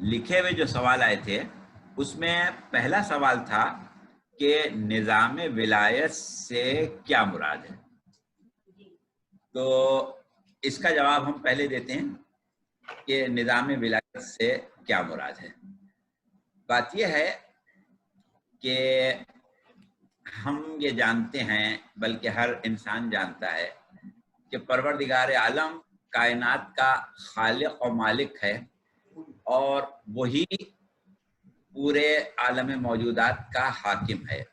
لکھے ہوئے جو سوال آئے تھے اس میں پہلا سوال تھا کہ نظام ولایت سے کیا مراد ہے. تو اس کا جواب ہم پہلے دیتے ہیں کہ نظام ولایت سے کیا مراد ہے. بات یہ ہے کہ ہم یہ جانتے ہیں، بلکہ ہر انسان جانتا ہے کہ پروردگار عالم کائنات کا خالق و مالک ہے، اور وہی پورے عالم موجودات کا حاکم ہے.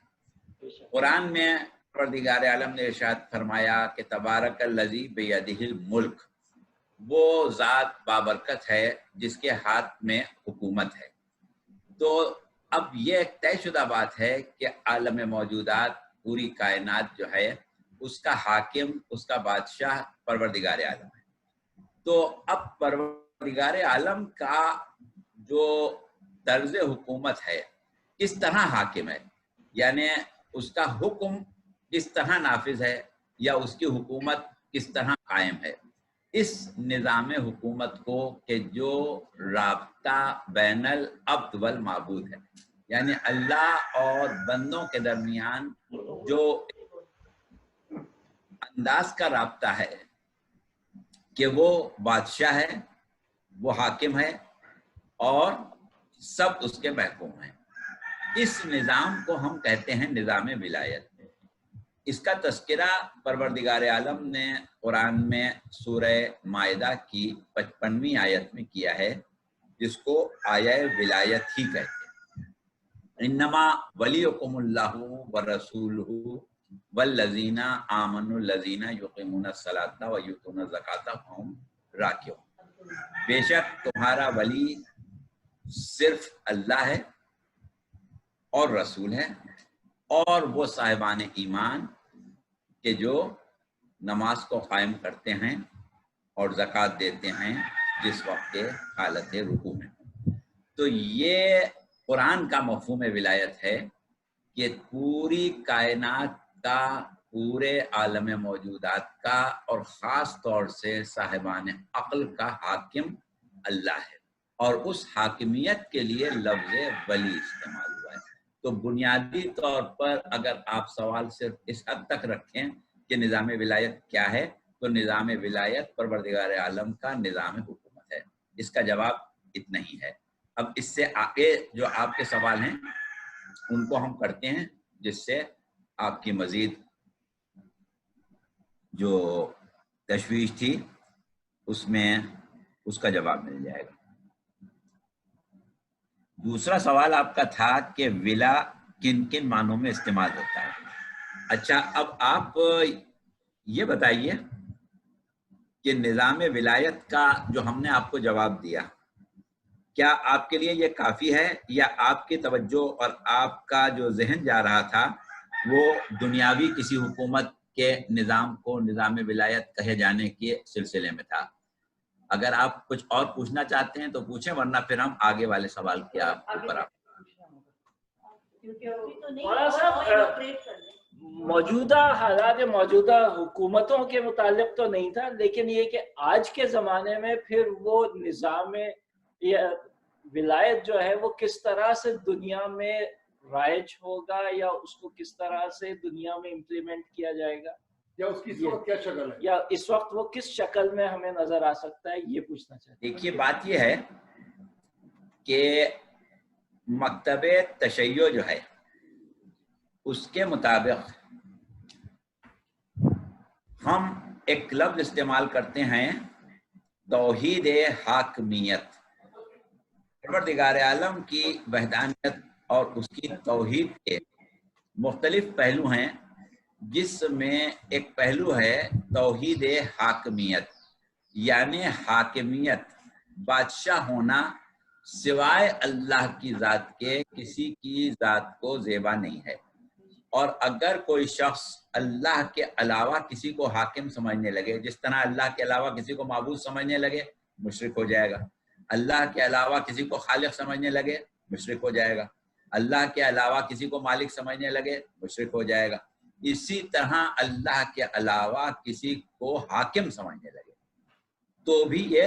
قرآن میں پروردگار عالم نے ارشاد فرمایا کہ تبارک الذی بیدہ الملک، وہ ذات بابرکت ہے جس کے ہاتھ میں حکومت ہے. تو اب یہ ایک طے شدہ بات ہے کہ عالم موجودات، پوری کائنات جو ہے اس کا حاکم، اس کا بادشاہ پروردگار عالم ہے. تو اب پروردگار عالم کا جو طرز حکومت ہے کس طرح حاکم ہے، یعنی اس کا حکم کس طرح نافذ ہے یا اس کی حکومت کس طرح قائم ہے، اس نظام حکومت کو کہ جو رابطہ بین العبد والمعبود ہے، یعنی اللہ اور بندوں کے درمیان جو انداز کا رابطہ ہے کہ وہ بادشاہ ہے، وہ حاکم ہے اور سب اس کے محکوم ہیں، اس نظام کو ہم کہتے ہیں نظام ولایت. اس کا تذکرہ پروردگار عالم نے قرآن میں سورہ مائدہ کی 55ویں آیت میں کیا ہے، جس کو آیہ ولایت ہی کہتے ہیں. انما ولیکم اللہ ورسولہ والذین آمنوا الذین یقیمون الصلاۃ ویؤتون الزکاۃ وہم راکعون. بے شک تمہارا ولی صرف اللہ ہے اور رسول ہے، اور وہ صاحبان ایمان کہ جو نماز کو قائم کرتے ہیں اور زکوٰۃ دیتے ہیں جس وقت کے حالت رکوع میں. تو یہ قرآن کا مفہوم ولایت ہے کہ پوری کائنات کا، پورے عالم موجودات کا، اور خاص طور سے صاحبان عقل کا حاکم اللہ ہے، اور اس حاکمیت کے لیے لفظ ولی استعمال ہوا ہے. تو بنیادی طور پر اگر آپ سوال صرف اس حد تک رکھیں کہ نظام ولایت کیا ہے، تو نظام ولایت پروردگار عالم کا نظام حکومت ہے. اس کا جواب اتنا ہی ہے. اب اس سے آگے جو آپ کے سوال ہیں ان کو ہم کرتے ہیں، جس سے آپ کی مزید جو تشویش تھی اس میں اس کا جواب مل جائے گا. دوسرا سوال آپ کا تھا کہ ولا کن کن معنوں میں استعمال ہوتا ہے. اچھا، اب آپ یہ بتائیے کہ نظام ولایت کا جو ہم نے آپ کو جواب دیا، کیا آپ کے لیے یہ کافی ہے، یا آپ کی توجہ اور آپ کا جو ذہن جا رہا تھا وہ دنیاوی کسی حکومت کے نظام کو نظام ولایت کہے جانے کے سلسلے میں تھا؟ اگر آپ کچھ اور پوچھنا چاہتے ہیں تو پوچھیں، ورنہ پھر ہم آگے والے سوال کے اوپر آپ موجودہ حالات، موجودہ حکومتوں کے متعلق تو نہیں تھا، لیکن یہ کہ آج کے زمانے میں پھر وہ نظام ولایت جو ہے وہ کس طرح سے دنیا میں رائج ہوگا، یا اس کو کس طرح سے دنیا میں امپلیمنٹ کیا جائے گا، یا اس کی اس وقت کیا شکل ہے، یا اس وقت وہ کس شکل میں ہمیں نظر آ سکتا ہے، یہ پوچھنا چاہتے ہیں. دیکھیے، بات یہ ہے کہ مکتب تشیع جو ہے اس کے مطابق ہم ایک لفظ استعمال کرتے ہیں، توحید حاکمیت. پروردگار عالم کی وحدانیت اور اس کی توحید کے مختلف پہلو ہیں، جس میں ایک پہلو ہے توحید حاکمیت، یعنی حاکمیت، بادشاہ ہونا سوائے اللہ کی ذات کے کسی کی ذات کو زیبا نہیں ہے. اور اگر کوئی شخص اللہ کے علاوہ کسی کو حاکم سمجھنے لگے، جس طرح اللہ کے علاوہ کسی کو معبود سمجھنے لگے، مشرک ہو جائے گا. اللہ کے علاوہ کسی کو خالق سمجھنے لگے، مشرک ہو جائے گا. اللہ کے علاوہ کسی کو مالک سمجھنے لگے، مشرک ہو جائے گا. اسی طرح اللہ کے علاوہ کسی کو حاکم سمجھنے لگے تو بھی یہ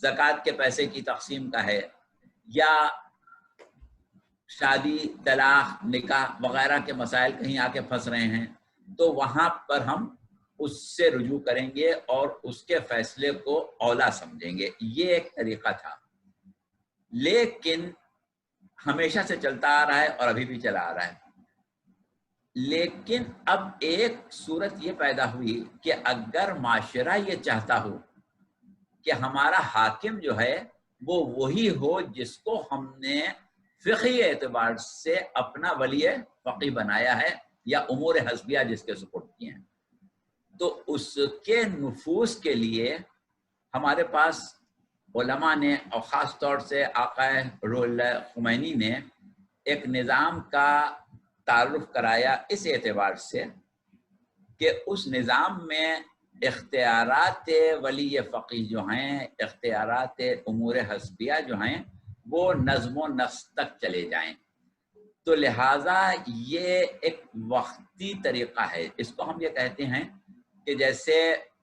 زکوٰۃ کے پیسے کی تقسیم کا ہے یا شادی طلاق نکاح وغیرہ کے مسائل کہیں آ کے پھنس رہے ہیں تو وہاں پر ہم اس سے رجوع کریں گے اور اس کے فیصلے کو اولا سمجھیں گے. یہ ایک طریقہ تھا لیکن ہمیشہ سے چلتا آ رہا ہے اور ابھی بھی چلا آ رہا ہے. لیکن اب ایک صورت یہ پیدا ہوئی کہ اگر معاشرہ یہ چاہتا ہو کہ ہمارا حاکم جو ہے وہ وہی ہو جس کو ہم نے فقہی اعتبار سے اپنا ولی فقیہ بنایا ہے یا امور حسبیہ جس کے سپرد کیے ہیں، تو اس کے نفوذ کے لیے ہمارے پاس علماء نے اور خاص طور سے آقا روح اللہ خمینی نے ایک نظام کا تعارف کرایا اس اعتبار سے کہ اس نظام میں اختیارات ولی فقیہ جو ہیں، اختیارات امور حسبیہ جو ہیں، وہ نظم و نسق تک چلے جائیں. تو لہٰذا یہ ایک وقتی طریقہ ہے. اس کو ہم یہ کہتے ہیں کہ جیسے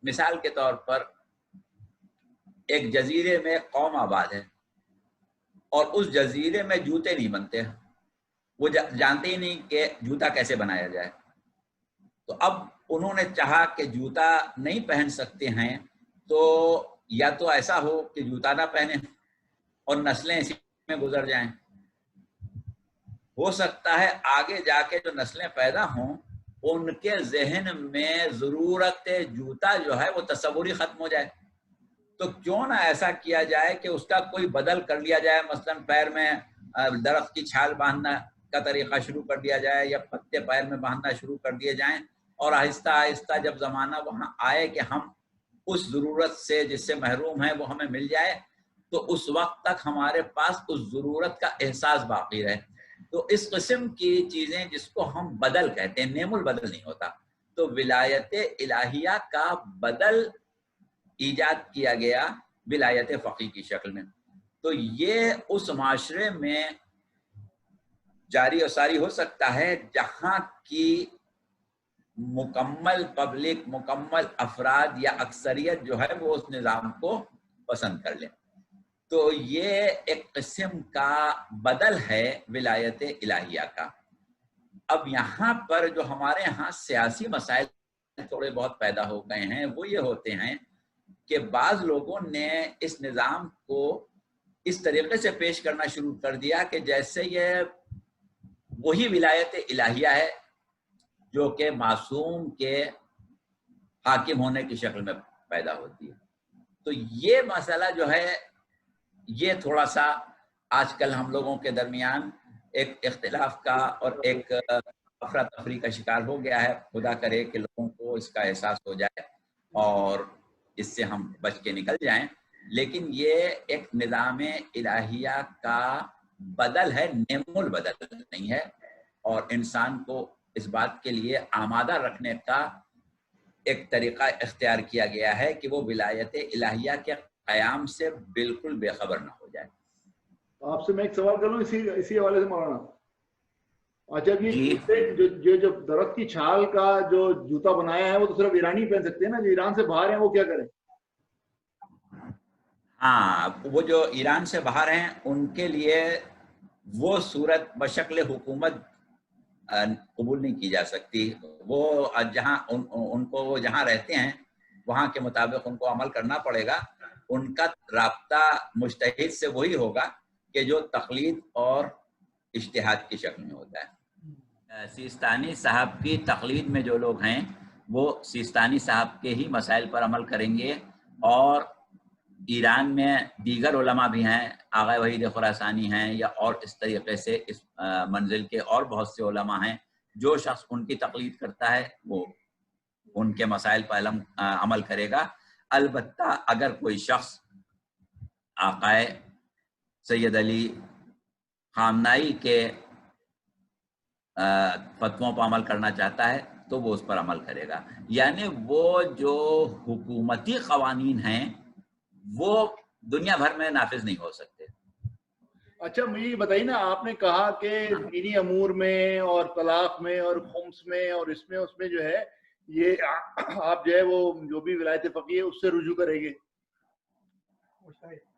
مثال کے طور پر ایک جزیرے میں قوم آباد ہے اور اس جزیرے میں جوتے نہیں بنتے، وہ جانتے ہی نہیں کہ جوتا کیسے بنایا جائے. تو اب انہوں نے چاہا کہ جوتا نہیں پہن سکتے ہیں تو یا تو ایسا ہو کہ جوتا نہ پہنے اور نسلیں اسی میں گزر جائیں. ہو سکتا ہے آگے جا کے جو نسلیں پیدا ہوں ان کے ذہن میں ضرورت جوتا جو ہے وہ تصوری ختم ہو جائے. تو کیوں نہ ایسا کیا جائے کہ اس کا کوئی بدل کر لیا جائے، مثلا پیر میں درخت کی چھال باندھنا کا طریقہ شروع کر دیا جائے یا پتے پیر میں باندھنا شروع کر دیے جائیں، اور آہستہ آہستہ جب زمانہ وہاں آئے کہ ہم اس ضرورت سے جس سے محروم ہیں وہ ہمیں مل جائے تو اس وقت تک ہمارے پاس اس ضرورت کا احساس باقی رہے. تو اس قسم کی چیزیں جس کو ہم بدل کہتے ہیں، نعم البدل نہیں ہوتا، تو ولایت الہیہ کا بدل ایجاد کیا گیا ولایت فقیہ کی شکل میں. تو یہ اس معاشرے میں جاری و ساری ہو سکتا ہے جہاں کی مکمل پبلک، مکمل افراد یا اکثریت جو ہے وہ اس نظام کو پسند کر لیں. تو یہ ایک قسم کا بدل ہے ولایت الہیہ کا. اب یہاں پر جو ہمارے ہاں سیاسی مسائل تھوڑے بہت پیدا ہو گئے ہیں وہ یہ ہوتے ہیں کہ بعض لوگوں نے اس نظام کو اس طریقے سے پیش کرنا شروع کر دیا کہ جیسے یہ وہی ولایت الہیہ ہے جو کہ معصوم کے حاکم ہونے کی شکل میں پیدا ہوتی ہے. تو یہ مسئلہ جو ہے یہ تھوڑا سا آج کل ہم لوگوں کے درمیان ایک اختلاف کا اور ایک افراتفری کا شکار ہو گیا ہے. خدا کرے کہ لوگوں کو اس کا احساس ہو جائے اور اس سے ہم بچ کے نکل جائیں. لیکن یہ ایک نظام الہیہ کا بدل ہے، نعم البدل نہیں ہے. اور انسان کو اس بات کے لیے آمادہ رکھنے کا ایک طریقہ اختیار کیا گیا ہے کہ وہ ولایت الہیہ کے قیام سے بالکل بے خبر نہ ہو جائے. آپ سے میں ایک سوال کر لوں اسی حوالے سے مولانا. اچھا یہ جو درخت کی چھال کا جو جوتا بنایا ہے وہ تو صرف ایرانی پہن سکتے ہیں نا، جو ایران سے باہر ہیں وہ کیا کریں؟ ہاں، وہ جو ایران سے باہر ہیں ان کے لیے وہ صورت بشکل حکومت قبول نہیں کی جا سکتی. وہ جہاں ان کو وہ جہاں رہتے ہیں وہاں کے مطابق ان کو عمل کرنا پڑے گا. ان کا رابطہ مجتہد سے وہی ہوگا کہ جو تقلید اور اجتہاد کی شکل میں ہوتا ہے. سیستانی صاحب کی تقلید میں جو لوگ ہیں وہ سیستانی صاحب کے ہی مسائل پر عمل کریں گے، اور ایران میں دیگر علماء بھی ہیں، آغا وحید خراسانی ہیں یا اور اس طریقے سے اس منزل کے اور بہت سے علماء ہیں. جو شخص ان کی تقلید کرتا ہے وہ ان کے مسائل پر عمل کرے گا. البتہ اگر کوئی شخص آقا سید علی خامنائی کے فتووں پر عمل کرنا چاہتا ہے تو وہ اس پر عمل کرے گا. یعنی وہ جو حکومتی قوانین ہیں وہ دنیا بھر میں نافذ نہیں ہو سکتے. اچھا مجھے یہ بتائیے نا، آپ نے کہا کہ دینی امور میں اور طلاق میں اور خمس میں اور اس میں جو ہے یہ آپ جو ہے وہ جو بھی ولایت فقیہ ہے اس سے رجوع کریں گے.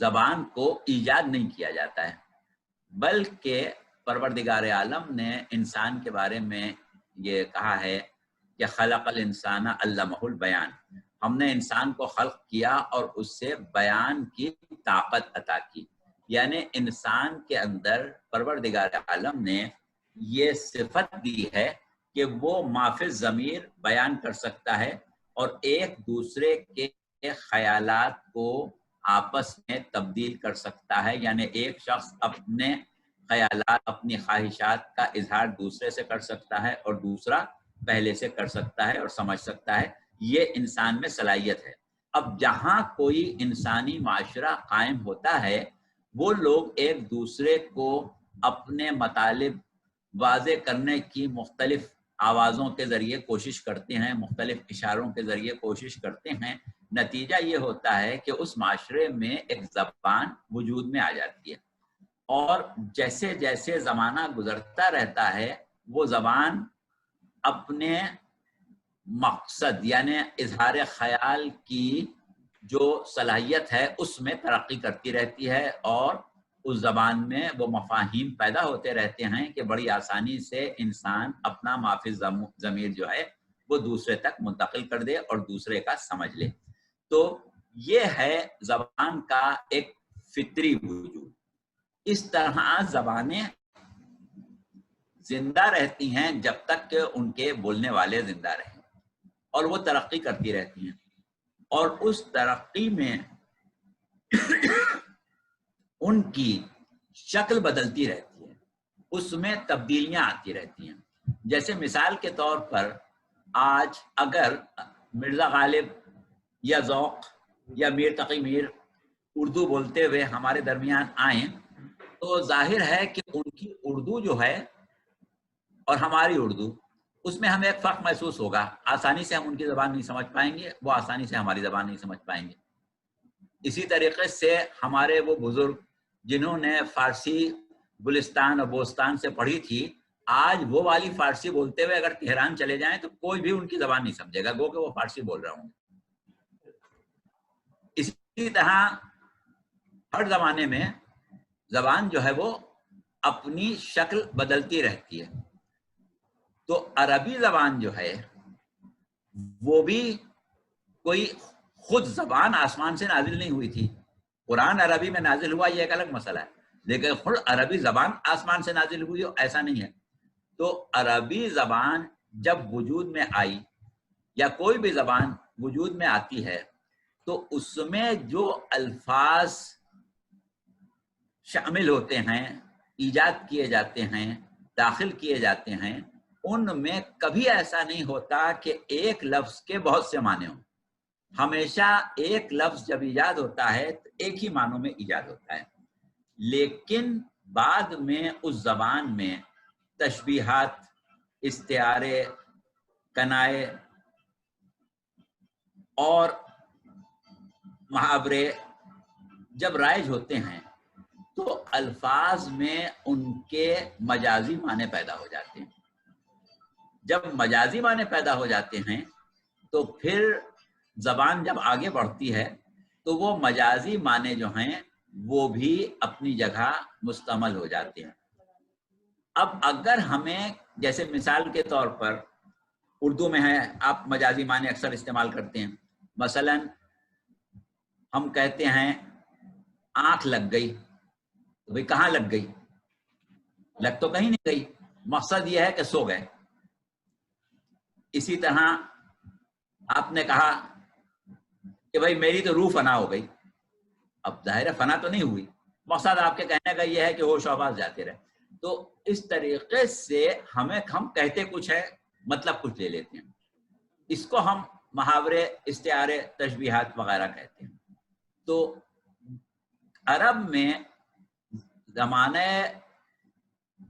زبان کو ایجاد نہیں کیا جاتا ہے، بلکہ پروردگار عالم نے انسان کے بارے میں یہ کہا ہے کہ خلق الانسان علمہ البیان، ہم نے انسان کو خلق کیا اور اس سے بیان کی طاقت عطا کی. یعنی انسان کے اندر پروردگار عالم نے یہ صفت دی ہے کہ وہ ما فی الضمیر بیان کر سکتا ہے اور ایک دوسرے کے خیالات کو آپس میں تبدیل کر سکتا ہے. یعنی ایک شخص اپنے خیالات، اپنی خواہشات کا اظہار دوسرے سے کر سکتا ہے اور دوسرا پہلے سے کر سکتا ہے اور سمجھ سکتا ہے. یہ انسان میں صلاحیت ہے. اب جہاں کوئی انسانی معاشرہ قائم ہوتا ہے، وہ لوگ ایک دوسرے کو اپنے مطالب واضح کرنے کی مختلف آوازوں کے ذریعے کوشش کرتے ہیں، مختلف اشاروں کے ذریعے کوشش کرتے ہیں. نتیجہ یہ ہوتا ہے کہ اس معاشرے میں ایک زبان وجود میں آ جاتی ہے، اور جیسے جیسے زمانہ گزرتا رہتا ہے وہ زبان اپنے مقصد یعنی اظہار خیال کی جو صلاحیت ہے اس میں ترقی کرتی رہتی ہے، اور اس زبان میں وہ مفاہیم پیدا ہوتے رہتے ہیں کہ بڑی آسانی سے انسان اپنا ما فی الضمیر جو ہے وہ دوسرے تک منتقل کر دے اور دوسرے کا سمجھ لے. تو یہ ہے زبان کا ایک فطری وجود. اس طرح زبانیں زندہ رہتی ہیں جب تک کہ ان کے بولنے والے زندہ رہیں، اور وہ ترقی کرتی رہتی ہیں، اور اس ترقی میں ان کی شکل بدلتی رہتی ہے، اس میں تبدیلیاں آتی رہتی ہیں. جیسے مثال کے طور پر آج اگر مرزا غالب یا ذوق یا میر تقی میر اردو بولتے ہوئے ہمارے درمیان آئیں تو ظاہر ہے کہ ان کی اردو جو ہے اور ہماری اردو، اس میں ہمیں ایک فرق محسوس ہوگا. آسانی سے ہم ان کی زبان نہیں سمجھ پائیں گے، وہ آسانی سے ہماری زبان نہیں سمجھ پائیں گے. اسی طریقے سے ہمارے وہ بزرگ جنہوں نے فارسی گلستان اور بوستان سے پڑھی تھی، آج وہ والی فارسی بولتے ہوئے اگر تہران چلے جائیں تو کوئی بھی ان کی زبان نہیں سمجھے گا، گو کہ وہ فارسی بول رہا ہوں. اسی طرح ہر زمانے میں زبان جو ہے وہ اپنی شکل بدلتی رہتی ہے. تو عربی زبان جو ہے وہ بھی کوئی خود زبان آسمان سے نازل نہیں ہوئی تھی. قرآن عربی میں نازل ہوا یہ ایک الگ مسئلہ ہے، لیکن خود عربی زبان آسمان سے نازل ہوئی ہو ایسا نہیں ہے. تو عربی زبان جب وجود میں آئی یا کوئی بھی زبان وجود میں آتی ہے تو اس میں جو الفاظ شامل ہوتے ہیں، ایجاد کیے جاتے ہیں، داخل کیے جاتے ہیں، ان میں کبھی ایسا نہیں ہوتا کہ ایک لفظ کے بہت سے معنی ہوں. ہمیشہ ایک لفظ جب ایجاد ہوتا ہے تو ایک ہی معنوں میں ایجاد ہوتا ہے. لیکن بعد میں اس زبان میں تشبیہات، استعارے، کنائے اور محاورے جب رائج ہوتے ہیں تو الفاظ میں ان کے مجازی معنی پیدا ہو جاتے ہیں. جب مجازی معنی پیدا ہو جاتے ہیں تو پھر زبان جب آگے بڑھتی ہے تو وہ مجازی معنی جو ہیں وہ بھی اپنی جگہ مستعمل ہو جاتے ہیں. اب اگر ہمیں جیسے مثال کے طور پر اردو میں ہے، آپ مجازی معنی اکثر استعمال کرتے ہیں. مثلا ہم کہتے ہیں آنکھ لگ گئی، تو بھئی کہاں لگ گئی؟ لگ تو کہیں نہیں گئی، مقصد یہ ہے کہ سو گئے. اسی طرح آپ نے کہا کہ بھئی میری تو روح فنا ہو گئی. اب ظاہر فنا تو نہیں ہوئی، مقصد آپ کے کہنے کا یہ ہے کہ ہوش و آواز جاتے رہے. تو اس طریقے سے ہم کہتے کچھ ہے، مطلب کچھ لے لیتے ہیں. اس کو ہم محاورے، استعارے، تشبیہات وغیرہ کہتے ہیں. تو عرب میں زمانہ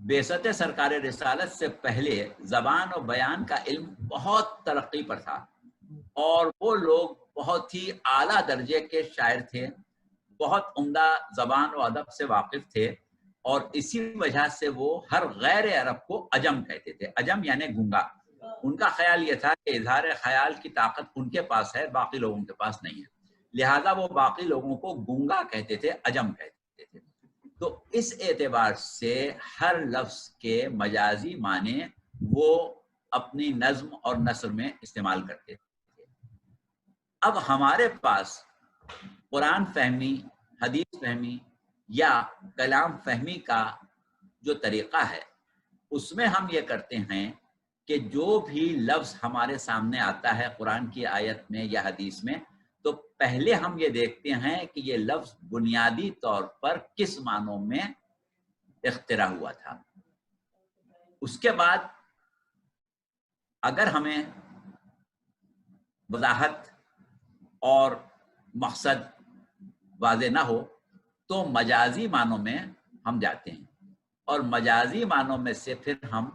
بعثت سرکار رسالت سے پہلے زبان و بیان کا علم بہت ترقی پر تھا، اور وہ لوگ بہت ہی اعلیٰ درجے کے شاعر تھے، بہت عمدہ زبان و ادب سے واقف تھے، اور اسی وجہ سے وہ ہر غیر عرب کو عجم کہتے تھے. عجم یعنی گونگا. ان کا خیال یہ تھا کہ اظہار خیال کی طاقت ان کے پاس ہے، باقی لوگوں کے پاس نہیں ہے. لہذا وہ باقی لوگوں کو گونگا کہتے تھے، اجم کہتے تھے. تو اس اعتبار سے ہر لفظ کے مجازی معنی وہ اپنی نظم اور نثر میں استعمال کرتے تھے. اب ہمارے پاس قرآن فہمی، حدیث فہمی یا کلام فہمی کا جو طریقہ ہے اس میں ہم یہ کرتے ہیں کہ جو بھی لفظ ہمارے سامنے آتا ہے قرآن کی آیت میں یا حدیث میں، تو پہلے ہم یہ دیکھتے ہیں کہ یہ لفظ بنیادی طور پر کس معنوں میں اختراع ہوا تھا. اس کے بعد اگر ہمیں وضاحت اور مقصد واضح نہ ہو تو مجازی معنوں میں ہم جاتے ہیں، اور مجازی معنوں میں سے پھر ہم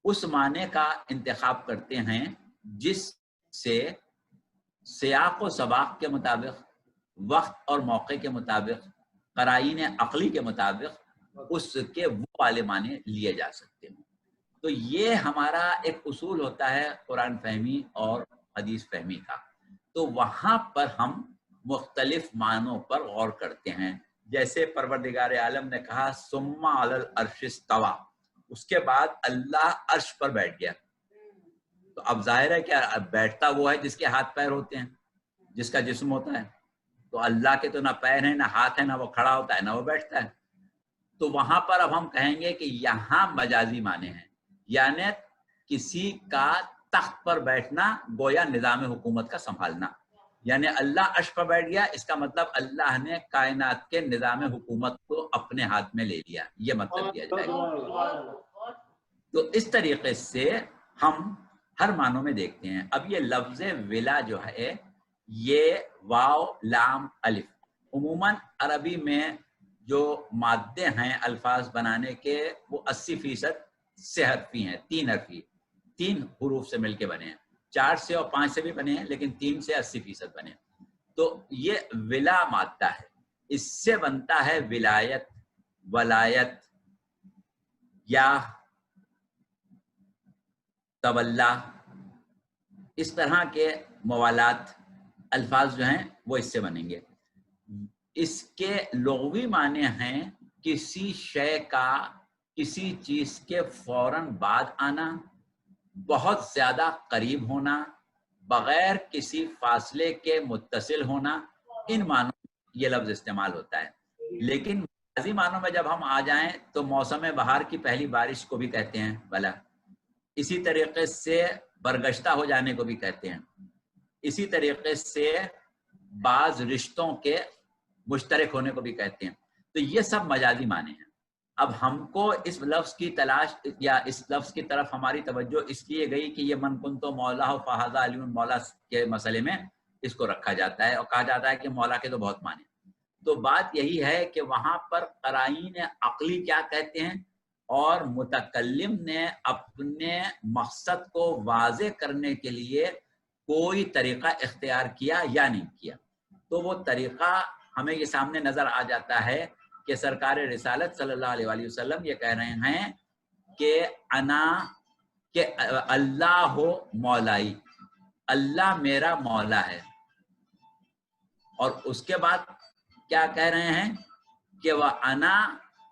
اس معنی کا انتخاب کرتے ہیں جس سے سیاق و سباق کے مطابق، وقت اور موقع کے مطابق، قرائن عقلی کے مطابق اس کے وہ والے معنی لیے جا سکتے ہیں. تو یہ ہمارا ایک اصول ہوتا ہے قرآن فہمی اور حدیث فہمی کا. تو وہاں پر ہم مختلف معنوں پر غور کرتے ہیں. جیسے پروردگار عالم نے کہا ثم علی العرش استوی، اس کے بعد اللہ عرش پر بیٹھ گیا. تو اب ظاہر ہے کہ بیٹھتا وہ ہے جس کے ہاتھ پیر ہوتے ہیں، جس کا جسم ہوتا ہے. تو اللہ کے تو نہ پیر ہیں، نہ ہاتھ ہیں، نہ وہ کھڑا ہوتا ہے، نہ وہ بیٹھتا ہے. تو وہاں پر اب ہم کہیں گے کہ یہاں مجازی معنی ہیں، یعنی کسی کا تخت پر بیٹھنا گویا نظام حکومت کا سنبھالنا. یعنی اللہ عرش پر بیٹھ گیا، اس کا مطلب اللہ نے کائنات کے نظام حکومت کو اپنے ہاتھ میں لے لیا، یہ مطلب دیا جائے گا. تو اس طریقے سے ہم ہر معنوں میں دیکھتے ہیں. اب یہ لفظ ولا جو ہے یہ واو لام الف، عموماً عربی میں جو مادے ہیں الفاظ بنانے کے وہ 80% سے حرفی ہیں، 3 حرفی، 3 حروف سے مل کے بنے ہیں. 4 سے اور 5 سے بھی بنے ہیں لیکن 3 سے 80% بنے. تو یہ ولا مادہ ہے، اس سے بنتا ہے ولایت، ولایت یا تولا. اس طرح کے موالات الفاظ جو ہیں وہ اس سے بنیں گے. اس کے لغوی معنی ہیں کسی شے کا کسی چیز کے فوراً بعد آنا، بہت زیادہ قریب ہونا، بغیر کسی فاصلے کے متصل ہونا. ان معنوں میں یہ لفظ استعمال ہوتا ہے. لیکن مجازی معنوں میں جب ہم آ جائیں تو موسم بہار کی پہلی بارش کو بھی کہتے ہیں بلا. اسی طریقے سے برگشتہ ہو جانے کو بھی کہتے ہیں. اسی طریقے سے بعض رشتوں کے مشترک ہونے کو بھی کہتے ہیں. تو یہ سب مجازی معنی ہیں. اب ہم کو اس لفظ کی تلاش یا اس لفظ کی طرف ہماری توجہ اس لیے گئی کہ یہ من کنت مولا فہذا علی مولا کے مسئلے میں اس کو رکھا جاتا ہے اور کہا جاتا ہے کہ مولا کے تو بہت معنی. تو بات یہی ہے کہ وہاں پر قرائن عقلی کیا کہتے ہیں اور متکلم نے اپنے مقصد کو واضح کرنے کے لیے کوئی طریقہ اختیار کیا یا نہیں کیا. تو وہ طریقہ ہمیں یہ سامنے نظر آ جاتا ہے کہ سرکار رسالت صلی اللہ علیہ وآلہ وسلم یہ کہہ رہے ہیں کہ کہ اللہ ہو مولائی، اللہ میرا مولا ہے. اور اس کے بعد کیا کہہ رہے ہیں کہ وہ انا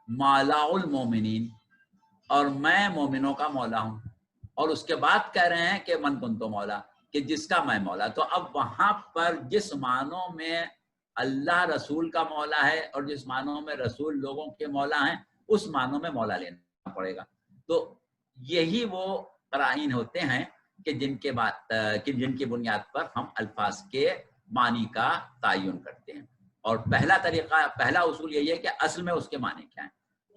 مولا المومنین، اور میں مومنوں کا مولا ہوں. اور اس کے بعد کہہ رہے ہیں کہ من کنتو مولا، کہ جس کا میں مولا. تو اب وہاں پر جس معنوں میں اللہ رسول کا مولا ہے اور جس معنوں میں رسول لوگوں کے مولا ہیں اس معنوں میں مولا لینا پڑے گا. تو یہی وہ قرائن ہوتے ہیں کہ جن کی بنیاد پر ہم الفاظ کے معنی کا تعین کرتے ہیں. اور پہلا اصول یہی ہے کہ اصل میں اس کے معنی کیا ہیں.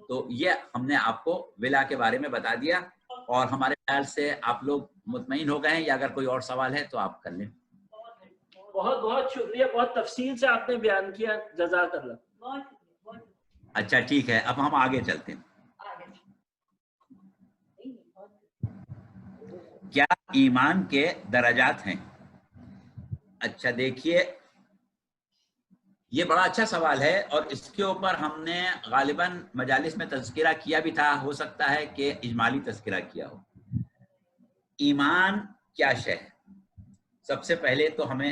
تو یہ ہم نے آپ کو ولا کے بارے میں بتا دیا اور ہمارے خیال سے آپ لوگ مطمئن ہو گئے ہیں، یا اگر کوئی اور سوال ہے تو آپ کر لیں. بہت بہت شکریہ، بہت تفصیل سے آپ نے بیان کیا، جزاک اللہ. اچھا ٹھیک ہے، اب ہم آگے چلتے ہیں. کیا ایمان کے درجات ہیں؟ اچھا دیکھیے، یہ بڑا اچھا سوال ہے اور اس کے اوپر ہم نے غالباً مجالس میں تذکرہ کیا بھی تھا، ہو سکتا ہے کہ اجمالی تذکرہ کیا ہو. ایمان کیا شے ہے؟ سب سے پہلے تو ہمیں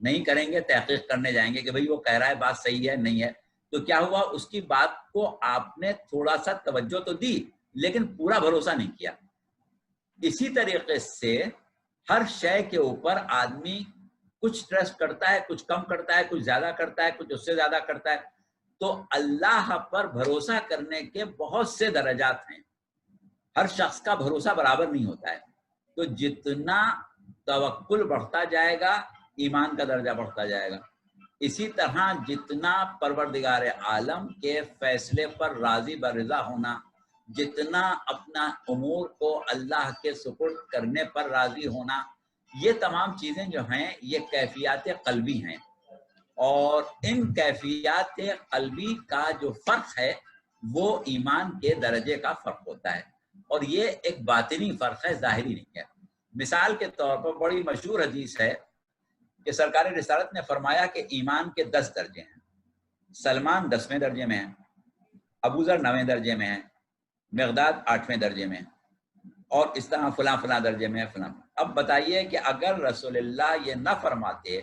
نہیں کریں گے, تحقیق کرنے جائیں گے کہ بھئی وہ کہہ رہا ہے بات صحیح ہے نہیں ہے, تو کیا ہوا, اس کی بات کو آپ نے تھوڑا سا توجہ تو دی لیکن پورا بھروسہ نہیں کیا. اسی طریقے سے ہر شے کے اوپر آدمی کچھ ٹرسٹ کرتا ہے, کچھ کم کرتا ہے, کچھ زیادہ کرتا ہے, کچھ اس سے زیادہ کرتا ہے. تو اللہ پر بھروسہ کرنے کے بہت سے درجات ہیں, ہر شخص کا بھروسہ برابر نہیں ہوتا ہے. تو جتنا توکل بڑھتا جائے گا ایمان کا درجہ بڑھتا جائے گا. اسی طرح جتنا پروردگار عالم کے فیصلے پر راضی برضا ہونا, جتنا اپنا امور کو اللہ کے سپرد کرنے پر راضی ہونا, یہ تمام چیزیں جو ہیں یہ کیفیات قلبی ہیں. اور ان کیفیات قلبی کا جو فرق ہے وہ ایمان کے درجے کا فرق ہوتا ہے, اور یہ ایک باطنی فرق ہے, ظاہری نہیں ہے. مثال کے طور پر بڑی مشہور حدیث ہے کہ سرکار رسالت نے فرمایا کہ ایمان کے 10 درجے ہیں. سلمان 10ویں درجے میں ہیں, ابوذر 9ویں درجے میں ہیں, مقداد 8ویں درجے میں, اور اس طرح فلاں فلاں درجے میں فلاں. اب بتائیے کہ اگر رسول اللہ یہ نہ فرماتے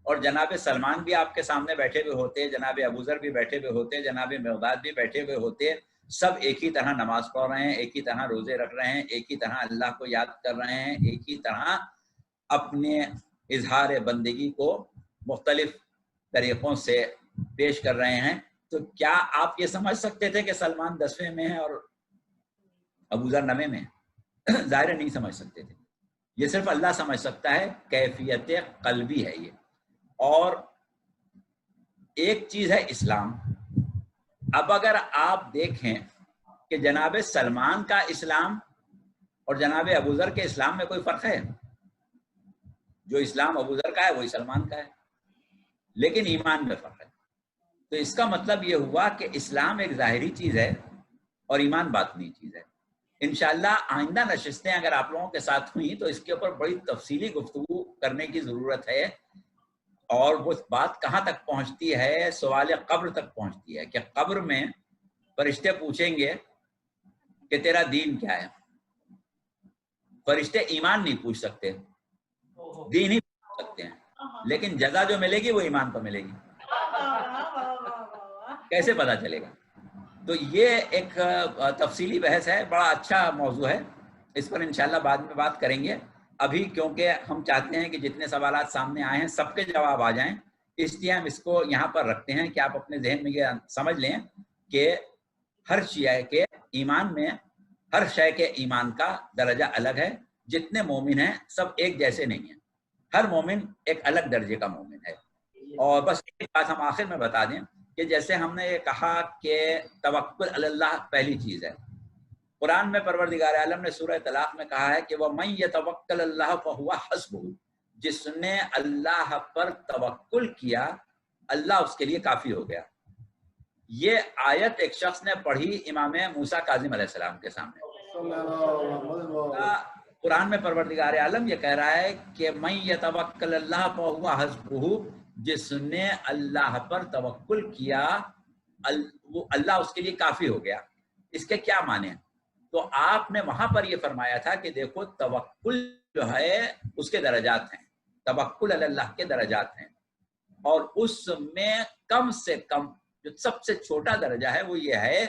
اور جناب سلمان بھی آپ کے سامنے بیٹھے ہوئے ہوتے, جناب ابوذر بھی بیٹھے ہوئے ہوتے, جناب مقداد بھی بیٹھے ہوئے ہوتے, سب ایک ہی طرح نماز پڑھ رہے ہیں, ایک ہی طرح روزے رکھ رہے ہیں, ایک ہی طرح اللہ کو یاد کر رہے ہیں, ایک ہی طرح اپنے اظہار بندگی کو مختلف طریقوں سے پیش کر رہے ہیں, تو کیا آپ یہ سمجھ سکتے تھے کہ سلمان 10ویں میں ہے اور ابوذر 9ویں میں ہے؟ ظاہر نہیں سمجھ سکتے تھے. یہ صرف اللہ سمجھ سکتا ہے, کیفیت قلبی ہے یہ. اور ایک چیز ہے اسلام. اب اگر آپ دیکھیں کہ جناب سلمان کا اسلام اور جناب ابوذر کے اسلام میں کوئی فرق ہے؟ جو اسلام ابوذر کا ہے وہی سلمان کا ہے, لیکن ایمان میں فرق ہے. تو اس کا مطلب یہ ہوا کہ اسلام ایک ظاہری چیز ہے اور ایمان باطنی چیز ہے. انشاءاللہ آئندہ نشستیں اگر آپ لوگوں کے ساتھ ہوئیں تو اس کے اوپر بڑی تفصیلی گفتگو کرنے کی ضرورت ہے. اور وہ بات کہاں تک پہنچتی ہے, سوال قبر تک پہنچتی ہے کہ قبر میں فرشتے پوچھیں گے کہ تیرا دین کیا ہے. فرشتے ایمان نہیں پوچھ سکتے, دین ہی پوچھ سکتے ہیں, لیکن جزا جو ملے گی وہ ایمان پر ملے گی. کیسے پتا چلے گا؟ تو یہ ایک تفصیلی بحث ہے, بڑا اچھا موضوع ہے, اس پر انشاءاللہ بعد میں بات کریں گے. ابھی کیونکہ ہم چاہتے ہیں کہ جتنے سوالات سامنے آئے ہیں سب کے جواب آ جائیں, اس لیے ہم اس کو یہاں پر رکھتے ہیں کہ آپ اپنے ذہن میں یہ سمجھ لیں کہ ہر شے کے ایمان میں, ہر شے کے ایمان کا درجہ الگ ہے. جتنے مومن ہیں سب ایک جیسے نہیں ہیں, ہر مومن ایک الگ درجے کا مومن ہے. اور بس ایک بات ہم آخر میں بتا دیں کہ جیسے ہم نے یہ کہا کہ توکل علی اللہ پہلی چیز ہے. قرآن میں پروردگار عالم نے سورہ طلاق میں کہا ہے کہ وَمَن يَتَوَکَّلَ اللَّهُ فَهُوَ حَسْبُهُ, جس نے اللہ پر توکل کیا اللہ اس کے لیے کافی ہو گیا. یہ آیت ایک شخص نے پڑھی امام موسیٰ کاظم علیہ السلام کے سامنے. قرآن میں پروردگار عالم یہ کہہ رہا ہے کہ مَن يَتَوَکَّلَ اللَّهُ فَهُوَ حَسْبُهُ, جس نے اللہ پر توکل کیا وہ اللہ اس کے لیے کافی ہو گیا. اس کے کیا معنی ہیں؟ تو آپ نے وہاں پر یہ فرمایا تھا کہ دیکھو توکل جو ہے اس کے درجات ہیں, توکل علی اللہ کے درجات ہیں, اور اس میں کم سے کم جو سب سے چھوٹا درجہ ہے وہ یہ ہے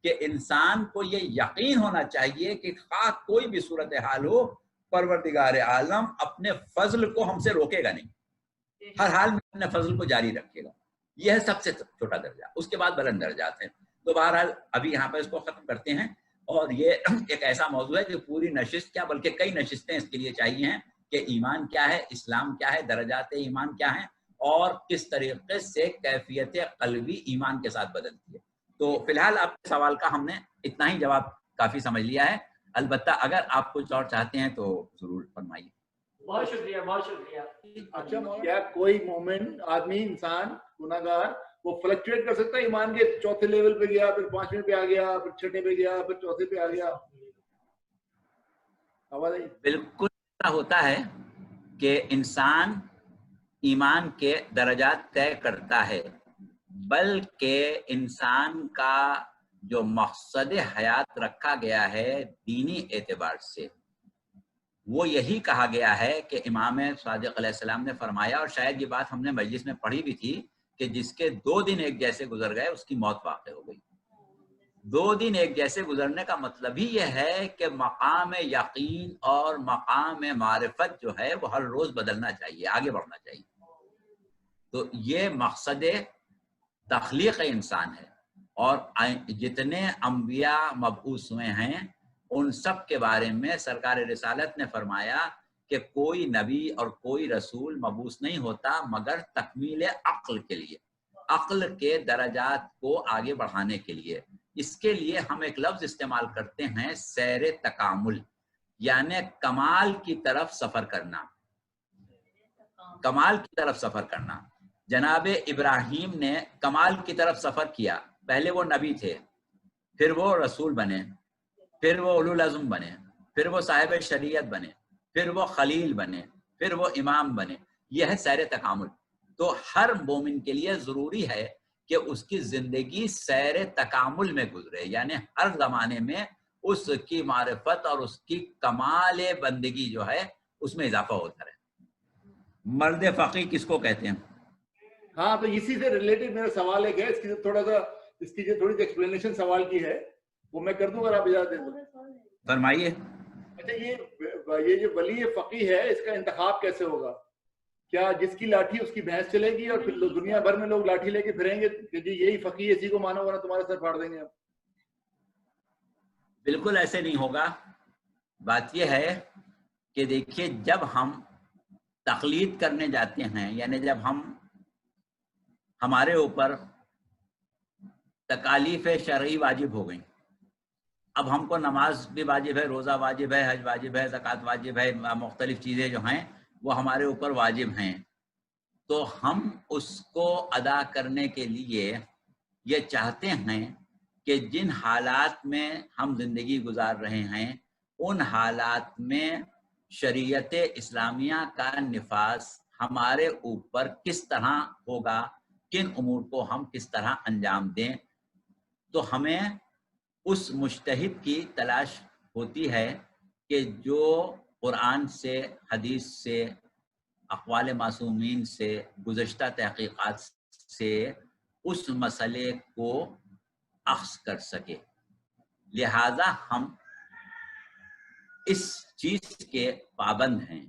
کہ انسان کو یہ یقین ہونا چاہیے کہ خواہ کوئی بھی صورتحال ہو پروردگار عالم اپنے فضل کو ہم سے روکے گا نہیں, ہر حال میں اپنے فضل کو جاری رکھے گا. یہ ہے سب سے چھوٹا درجہ. اس کے بعد بلند درجات ہیں. تو بہرحال ابھی یہاں پر اس کو ختم کرتے ہیں, اور یہ ایک ایسا موضوع ہے کہ پوری نشست کیا بلکہ کئی نشستیں اس کے لیے چاہیے ہیں کہ ایمان کیا ہے, اسلام کیا ہے, درجات ایمان کیا ہیں, اور کس طریقے سے کیفیت قلبی ایمان کے ساتھ بدلتی ہے. تو فی الحال آپ کے سوال کا ہم نے اتنا ہی جواب کافی سمجھ لیا ہے. البتہ اگر آپ کچھ اور چاہتے ہیں تو ضرور فرمائیے. بہت شکریہ, بہت شکریہ. اچھا, کیا کوئی مومن آدمی انسان گناہگار وہ فلکچویٹ کر سکتا ہے ایمان کے چوتھے لیول پہ گیا, پھر 5ویں پہ آ گیا, پھر 6ٹھے پہ گیا, پھر 4تھے پہ آ گیا؟ بالکل ایسا ہوتا ہے کہ انسان ایمان کے درجات طے کرتا ہے, بلکہ انسان کا جو مقصد حیات رکھا گیا ہے دینی اعتبار سے وہ یہی کہا گیا ہے کہ امام صادق علیہ السلام نے فرمایا، اور شاید یہ بات ہم نے مجلس میں پڑھی بھی تھی، کہ جس کے 2 دن ایک جیسے گزر گئے اس کی موت واقع ہو گئی۔ 2 دن ایک جیسے گزرنے کا مطلب ہی یہ ہے کہ مقام یقین اور مقام معرفت جو ہے وہ ہر روز بدلنا چاہیے، آگے بڑھنا چاہیے۔ تو یہ مقصد تخلیق انسان ہے، اور جتنے انبیاء مبعوث ہوئے ہیں ان سب کے بارے میں سرکار رسالت نے فرمایا کہ کوئی نبی اور کوئی رسول مبعوث نہیں ہوتا مگر تکمیل عقل کے لیے، عقل کے درجات کو آگے بڑھانے کے لیے۔ اس کے لیے ہم ایک لفظ استعمال کرتے ہیں سیر تکامل، یعنی کمال کی طرف سفر کرنا، کمال کی طرف سفر کرنا۔ جناب ابراہیم نے کمال کی طرف سفر کیا، پہلے وہ نبی تھے، پھر وہ رسول بنے، پھر وہ اولو العزم بنے، پھر وہ صاحب شریعت بنے، پھر وہ خلیل بنے، پھر وہ امام بنے۔ یہ ہے سیر تکامل۔ تو ہر مومن کے لیے ضروری ہے کہ اس کی زندگی سیر تکامل میں گزرے، یعنی ہر زمانے میں اس کی معرفت اور اس کی کمال بندگی جو ہے اس میں اضافہ ہوتا رہے۔ مرد فقی کس کو کہتے ہیں؟ ہاں، تو اسی سے ریلیٹڈ میرا سوال ایک ہے، اس کی تھوڑا سا اس کی جو تھوڑی سی ایکسپلینیشن سوال کی ہے وہ میں کر دوں اگر آپ اجازت دیں تو۔ فرمائیے۔ اچھا، یہ جو ولی فقی ہے اس کا انتخاب کیسے ہوگا؟ کیا جس کی لاٹھی اس کی بھینس چلے گی اور پھر دنیا بھر میں لوگ لاٹھی لے کے پھریں گے کہ جی یہی فقی ہے، اسی کو مانو ورنہ تمہارا سر پھاڑ دیں گے ہم؟ بالکل ایسے نہیں ہوگا۔ بات یہ ہے کہ دیکھیے، جب ہم تقلید کرنے جاتے ہیں، یعنی جب ہمارے اوپر تکالیف شرعی واجب ہو گئیں، اب ہم کو نماز بھی واجب ہے، روزہ واجب ہے، حج واجب ہے، زکوٰۃ واجب ہے، مختلف چیزیں جو ہیں وہ ہمارے اوپر واجب ہیں، تو ہم اس کو ادا کرنے کے لیے یہ چاہتے ہیں کہ جن حالات میں ہم زندگی گزار رہے ہیں ان حالات میں شریعت اسلامیہ کا نفاذ ہمارے اوپر کس طرح ہوگا، کن امور کو ہم کس طرح انجام دیں۔ تو ہمیں اس مجتہد کی تلاش ہوتی ہے کہ جو قرآن سے، حدیث سے، اقوال معصومین سے، گزشتہ تحقیقات سے اس مسئلے کو اخذ کر سکے۔ لہذا ہم اس چیز کے پابند ہیں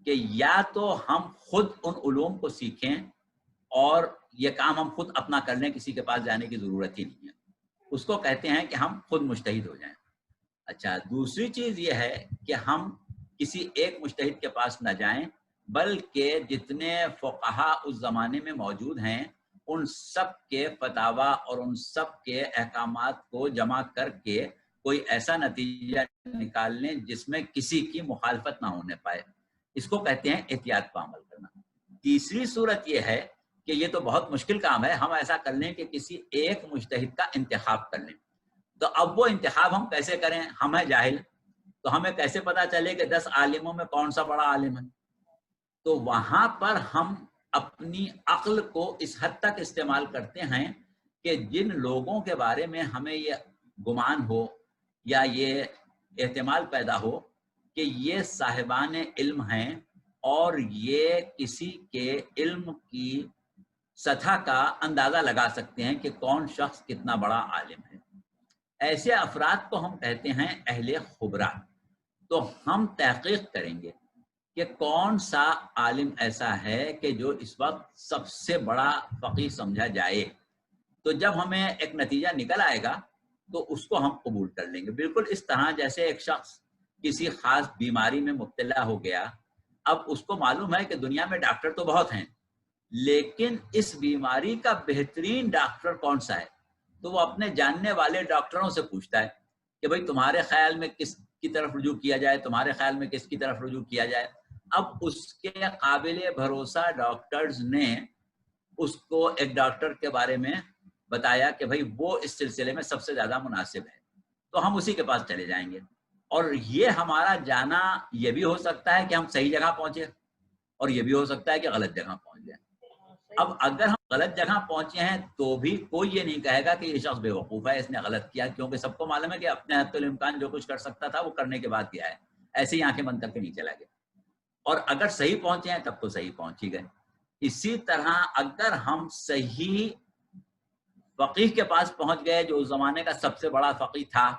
کہ یا تو ہم خود ان علوم کو سیکھیں، اور یہ کام ہم خود اپنا کر لیں، کسی کے پاس جانے کی ضرورت ہی نہیں ہے، اس کو کہتے ہیں کہ ہم خود مجتہد ہو جائیں۔ اچھا، دوسری چیز یہ ہے کہ ہم کسی ایک مجتہد کے پاس نہ جائیں، بلکہ جتنے فقہا اس زمانے میں موجود ہیں ان سب کے فتاوی اور ان سب کے احکامات کو جمع کر کے کوئی ایسا نتیجہ نکال لیں جس میں کسی کی مخالفت نہ ہونے پائے۔ اس کو کہتے ہیں احتیاط پر عمل کرنا۔ تیسری صورت یہ ہے کہ یہ تو بہت مشکل کام ہے، ہم ایسا کر لیں کہ کسی ایک مجتہد کا انتخاب کر لیں۔ تو اب وہ انتخاب ہم کیسے کریں؟ ہم ہیں جاہل، تو ہمیں کیسے پتا چلے کہ 10 عالموں میں کون سا بڑا عالم ہے؟ تو وہاں پر ہم اپنی عقل کو اس حد تک استعمال کرتے ہیں کہ جن لوگوں کے بارے میں ہمیں یہ گمان ہو یا یہ احتمال پیدا ہو کہ یہ صاحبان علم ہیں اور یہ کسی کے علم کی سطح کا اندازہ لگا سکتے ہیں کہ کون شخص کتنا بڑا عالم ہے، ایسے افراد کو ہم کہتے ہیں اہل خبرہ۔ تو ہم تحقیق کریں گے کہ کون سا عالم ایسا ہے کہ جو اس وقت سب سے بڑا فقیہ سمجھا جائے۔ تو جب ہمیں ایک نتیجہ نکل آئے گا تو اس کو ہم قبول کر لیں گے۔ بالکل اس طرح جیسے ایک شخص کسی خاص بیماری میں مبتلا ہو گیا، اب اس کو معلوم ہے کہ دنیا میں ڈاکٹر تو بہت ہیں، لیکن اس بیماری کا بہترین ڈاکٹر کون سا ہے؟ تو وہ اپنے جاننے والے ڈاکٹروں سے پوچھتا ہے کہ بھئی تمہارے خیال میں کس کی طرف رجوع کیا جائے، تمہارے خیال میں کس کی طرف رجوع کیا جائے۔ اب اس کے قابل بھروسہ ڈاکٹرز نے اس کو ایک ڈاکٹر کے بارے میں بتایا کہ بھئی وہ اس سلسلے میں سب سے زیادہ مناسب ہے، تو ہم اسی کے پاس چلے جائیں گے۔ اور یہ ہمارا جانا یہ بھی ہو سکتا ہے کہ ہم صحیح جگہ پہنچے، اور یہ بھی ہو سکتا ہے کہ غلط جگہ پہنچ جائیں۔ اب اگر ہم غلط جگہ پہنچے ہیں تو بھی کوئی یہ نہیں کہے گا کہ یہ شخص بے وقوف ہے، اس نے غلط کیا، کیونکہ سب کو معلوم ہے کہ اپنے حد الامکان جو کچھ کر سکتا تھا وہ کرنے کے بعد کیا ہے۔ ایسے ہی آنکھیں بند کر کے نہیں چلا گیا. اور اگر صحیح پہنچے ہیں تب تو صحیح پہنچ ہی گئے. اسی طرح اگر ہم صحیح فقیہ کے پاس پہنچ گئے جو اس زمانے کا سب سے بڑا فقیہ تھا,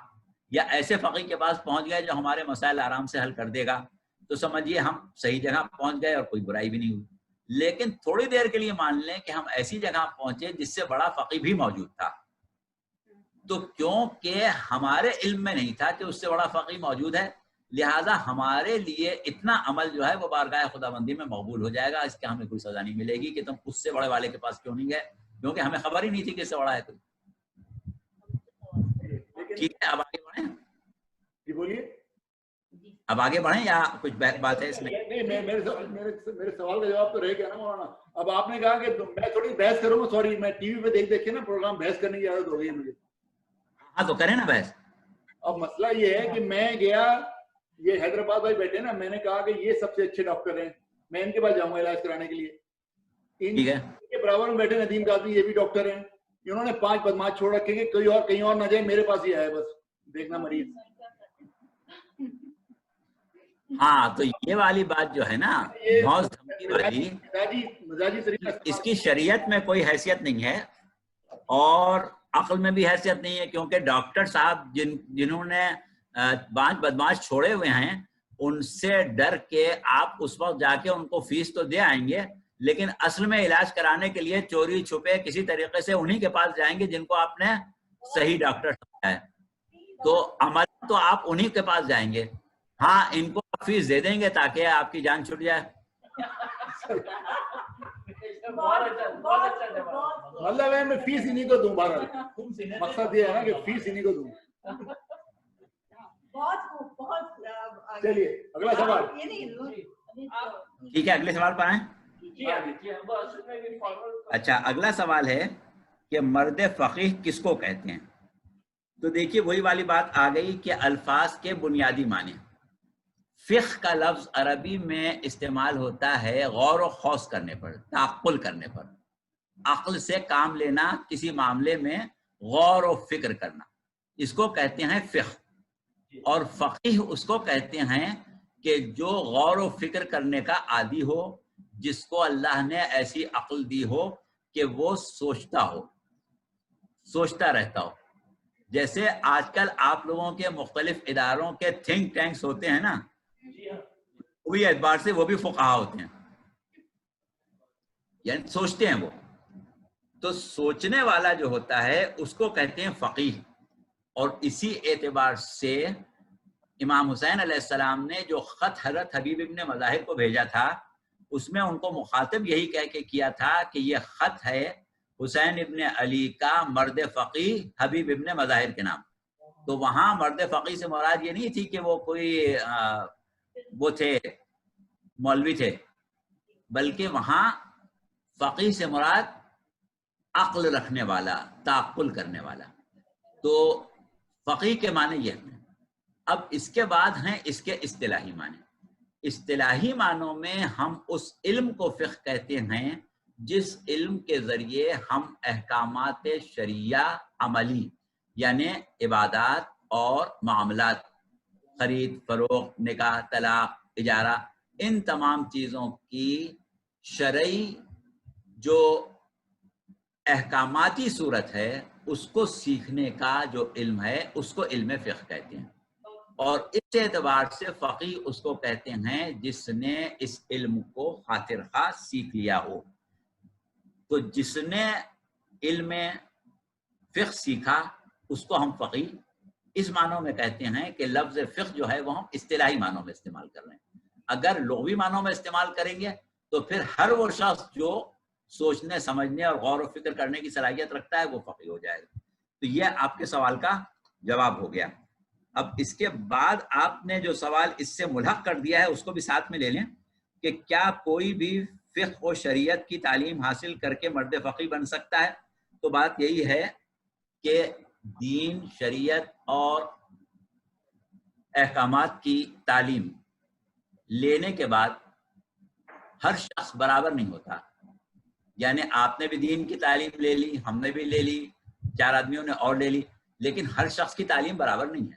یا ایسے فقیہ کے پاس پہنچ گئے جو ہمارے مسائل آرام سے حل کر دے گا, تو سمجھیے ہم صحیح جگہ پہنچ گئے اور کوئی برائی بھی نہیں ہوئی. لیکن تھوڑی دیر کے لیے مان لیں کہ ہم ایسی جگہ پہنچے جس سے بڑا فقیہ بھی موجود تھا, تو کیونکہ ہمارے علم میں نہیں تھا کہ اس سے بڑا فقیہ موجود ہے, لہٰذا ہمارے لیے اتنا عمل جو ہے وہ بارگاہ خداوندی میں مقبول ہو جائے گا, اس کے ہمیں کوئی سزا نہیں ملے گی کہ تم اس سے بڑے والے کے پاس کیوں نہیں گئے, کیونکہ ہمیں خبر ہی نہیں تھی کہ اس سے بڑا ہے کوئی. ٹھیک ہے, اب آگے بڑھیں. جی بولیے. اب آگے بڑھیں یا کچھ بات ہے اس میں؟ نہیں, میرے سوال کا جواب تو رہ گیا نا مولانا. اب آپ نے کہا کہ میں تھوڑی بحث کروں گا, سوری میں ٹی وی پہ دیکھ کے نا پروگرام بحث کرنے کی عادت ہو گئی ہے مجھے. ہاں تو کریں نا بحث. اب مسئلہ یہ ہے کہ میں گیا, یہ حیدرآباد بھائی بیٹھے نا, میں نے کہا کہ یہ سب سے اچھے ڈاکٹر ہیں, میں ان کے پاس جاؤں گا علاج کرانے کے لیے. ان کے برابر میں بیٹھے ندیم قاضی, یہ بھی ڈاکٹر ہیں, انہوں نے 5 بدماش چھوڑ رکھے کہ کوئی اور کہیں اور نہ جائے, میرے پاس ہی آئے بس دیکھنا مریض. ہاں تو یہ والی بات جو ہے نا بہت دھمکی والی, مزاجی طریقہ اس کی شریعت میں کوئی حیثیت نہیں ہے اور عقل میں بھی حیثیت نہیں ہے, کیونکہ ڈاکٹر صاحب جنہوں نے 5 بدماش چھوڑے ہوئے ہیں, ان سے ڈر کے آپ اس وقت جا کے ان کو فیس تو دے آئیں گے, لیکن اصل میں علاج کرانے کے لیے چوری چھپے کسی طریقے سے انہی کے پاس جائیں گے جن کو آپ نے صحیح ڈاکٹر سمجھا ہے. تو عمل تو آپ انہی کے پاس جائیں گے. ہاں, ان کو فیس دے دیں گے تاکہ آپ کی جان چھٹ جائے. مطلب ہے میں فیس انہی کو دوں, بہرحال مقصد یہ ہے نا کہ فیس انہی کو دوں. چلیے اگلا سوال. ٹھیک ہے, اگلے سوال پر آئیں. اچھا, اگلا سوال ہے کہ مرد فقیہ کس کو کہتے ہیں. تو دیکھیے وہی والی بات آ گئی کہ الفاظ کے بنیادی معنی. فقہ کا لفظ عربی میں استعمال ہوتا ہے غور و خوض کرنے پر, تعقل کرنے پر, عقل سے کام لینا, کسی معاملے میں غور و فکر کرنا, اس کو کہتے ہیں فقہ. اور فقیہ اس کو کہتے ہیں کہ جو غور و فکر کرنے کا عادی ہو, جس کو اللہ نے ایسی عقل دی ہو کہ وہ سوچتا ہو, سوچتا رہتا ہو. جیسے آج کل آپ لوگوں کے مختلف اداروں کے تھنک ٹینکس ہوتے ہیں نا, وہی اعتبار سے وہ بھی فقہا ہوتے ہیں, یعنی سوچتے ہیں وہ. تو سوچنے والا جو ہوتا ہے اس کو کہتے ہیں فقیہ. اور اسی اعتبار سے امام حسین علیہ السلام نے جو خط حضرت حبیب ابن مظاہر کو بھیجا تھا, اس میں ان کو مخاطب یہی کہہ کے کیا تھا کہ یہ خط ہے حسین ابن علی کا مرد فقیہ حبیب ابن مظاہر کے نام. تو وہاں مرد فقیہ سے مراد یہ نہیں تھی کہ وہ کوئی وہ تھے مولوی تھے, بلکہ وہاں فقیہ سے مراد عقل رکھنے والا, تعقل کرنے والا. تو فقیہ کے معنی یہ ہیں. اب اس کے بعد ہیں اس کے اصطلاحی معنی. اصطلاحی معنوں میں ہم اس علم کو فقہ کہتے ہیں جس علم کے ذریعے ہم احکامات شرعیہ عملی یعنی عبادات اور معاملات, خرید فروخت, نکاح, طلاق, اجارہ, ان تمام چیزوں کی شرعی جو احکاماتی صورت ہے اس کو سیکھنے کا جو علم ہے اس کو علم فقہ کہتے ہیں. اور اس اعتبار سے فقیہ اس کو کہتے ہیں جس نے اس علم کو خاطر خواہ سیکھ لیا ہو. تو جس نے علم فقہ سیکھا اس کو ہم فقیہ اس معنوں میں کہتے ہیں کہ لفظ فقہ جو ہے وہ ہم اصطلاحی معنوں میں استعمال کر رہے ہیں. اگر لغوی معنوں میں استعمال کریں گے تو پھر ہر وہ شخص جو سوچنے سمجھنے اور غور و فکر کرنے کی صلاحیت رکھتا ہے وہ فقیہ ہو جائے گا. تو یہ آپ کے سوال کا جواب ہو گیا. اب اس کے بعد آپ نے جو سوال اس سے ملحق کر دیا ہے اس کو بھی ساتھ میں لے لیں کہ کیا کوئی بھی فقہ و شریعت کی تعلیم حاصل کر کے مرد فقیہ بن سکتا ہے. تو بات یہی ہے کہ دین, شریعت اور احکامات کی تعلیم لینے کے بعد ہر شخص برابر نہیں ہوتا. یعنی آپ نے بھی دین کی تعلیم لے لی, ہم نے بھی لے لی, 4 آدمیوں نے اور لے لی, لیکن ہر شخص کی تعلیم برابر نہیں ہے.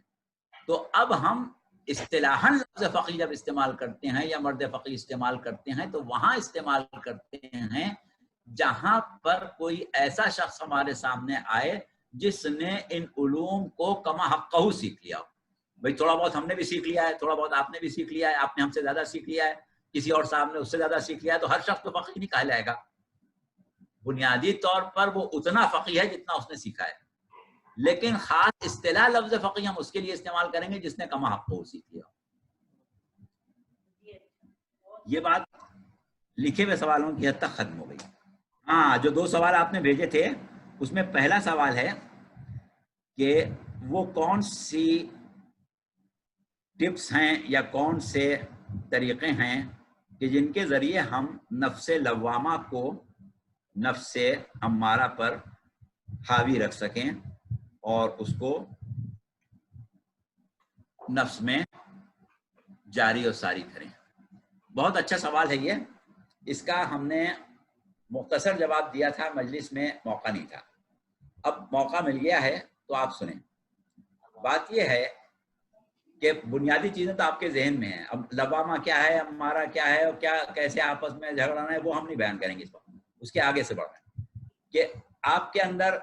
تو اب ہم اصطلاحاً لفظ فقی جب استعمال کرتے ہیں یا مرد فقی استعمال کرتے ہیں تو وہاں استعمال کرتے ہیں جہاں پر کوئی ایسا شخص ہمارے سامنے آئے جس نے ان علوم کو کما حقہ سیکھ لیا ہو. بھئی تھوڑا بہت ہم نے بھی سیکھ لیا ہے, تھوڑا بہت آپ نے بھی سیکھ لیا ہے, آپ نے ہم سے زیادہ سیکھ لیا ہے, کسی اور صاحب نے اس سے زیادہ سیکھ لیا ہے, تو ہر شخص کو فقی نہیں کہا جائے گا. بنیادی طور پر وہ اتنا فقی ہے جتنا اس نے سیکھا ہے, لیکن خاص اصطلاح لفظ فقی ہم اس کے لیے استعمال کریں گے جس نے کما حقہ سیکھ لیا. یہ بات لکھے ہوئے سوالوں کی حد تک ختم ہو گئی. ہاں, جو 2 سوال آپ نے بھیجے تھے اس میں پہلا سوال ہے کہ وہ کون سی ٹپس ہیں یا کون سے طریقے ہیں کہ جن کے ذریعے ہم نفس لوامہ کو نفس امارہ پر حاوی رکھ سکیں اور اس کو نفس میں جاری و ساری کریں. بہت اچھا سوال ہے یہ. اس کا ہم نے مختصر جواب دیا تھا, مجلس میں موقع نہیں تھا, اب موقع مل گیا ہے تو آپ سنیں. بات یہ ہے کہ بنیادی چیزیں تو آپ کے ذہن میں ہیں. اب لوامہ کیا ہے, ہمارا کیا ہے, اور کیا کیسے آپس میں جھگڑنا ہے, وہ ہم نہیں بیان کریں گے اس وقت. اس کے آگے سے بڑھ رہے ہیں کہ آپ کے اندر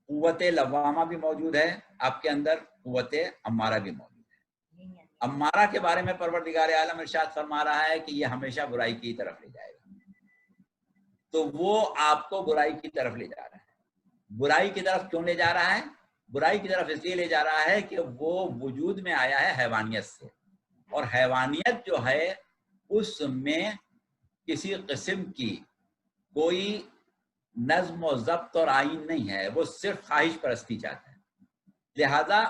قوت لوامہ بھی موجود ہے, آپ کے اندر قوت امارہ بھی موجود ہے. امارہ کے بارے میں پروردگار عالم ارشاد فرما رہا ہے کہ یہ ہمیشہ برائی کی طرف لے جائے گا, تو وہ آپ کو برائی کی طرف لے جا رہا ہے. برائی کی طرف کیوں لے جا رہا ہے؟ برائی کی طرف اس لیے لے جا رہا ہے کہ وہ وجود میں آیا ہے حیوانیت سے, اور حیوانیت جو ہے اس میں کسی قسم کی کوئی نظم و ضبط اور آئین نہیں ہے, وہ صرف خواہش پرستی چاہتا ہے. لہذا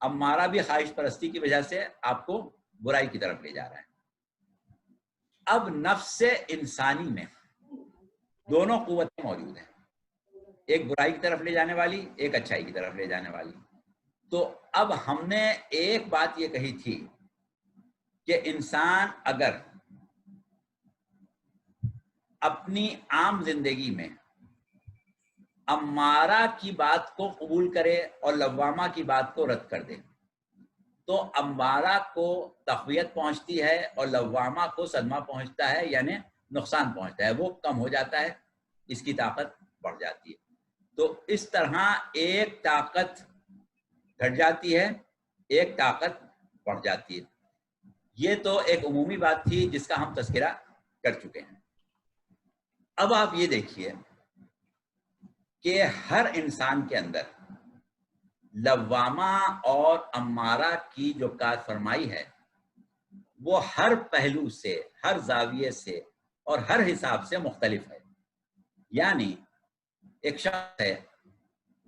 امارہ بھی خواہش پرستی کی وجہ سے آپ کو برائی کی طرف لے جا رہا ہے. اب نفس انسانی میں دونوں قوتیں موجود ہیں, ایک برائی کی طرف لے جانے والی, ایک اچھائی کی طرف لے جانے والی. تو اب ہم نے ایک بات یہ کہی تھی کہ انسان اگر اپنی عام زندگی میں امارہ کی بات کو قبول کرے اور لوامہ کی بات کو رد کر دے تو امارہ کو تقویت پہنچتی ہے اور لوامہ کو صدمہ پہنچتا ہے, یعنی نقصان پہنچتا ہے, وہ کم ہو جاتا ہے, اس کی طاقت بڑھ جاتی ہے. تو اس طرح ایک طاقت گھٹ جاتی ہے, ایک طاقت بڑھ جاتی ہے. یہ تو ایک عمومی بات تھی جس کا ہم تذکرہ کر چکے ہیں. اب آپ یہ دیکھیے کہ ہر انسان کے اندر لوامہ اور امارہ کی جو کار فرمائی ہے وہ ہر پہلو سے, ہر زاویے سے اور ہر حساب سے مختلف ہے. یعنی ایک شخص ہے,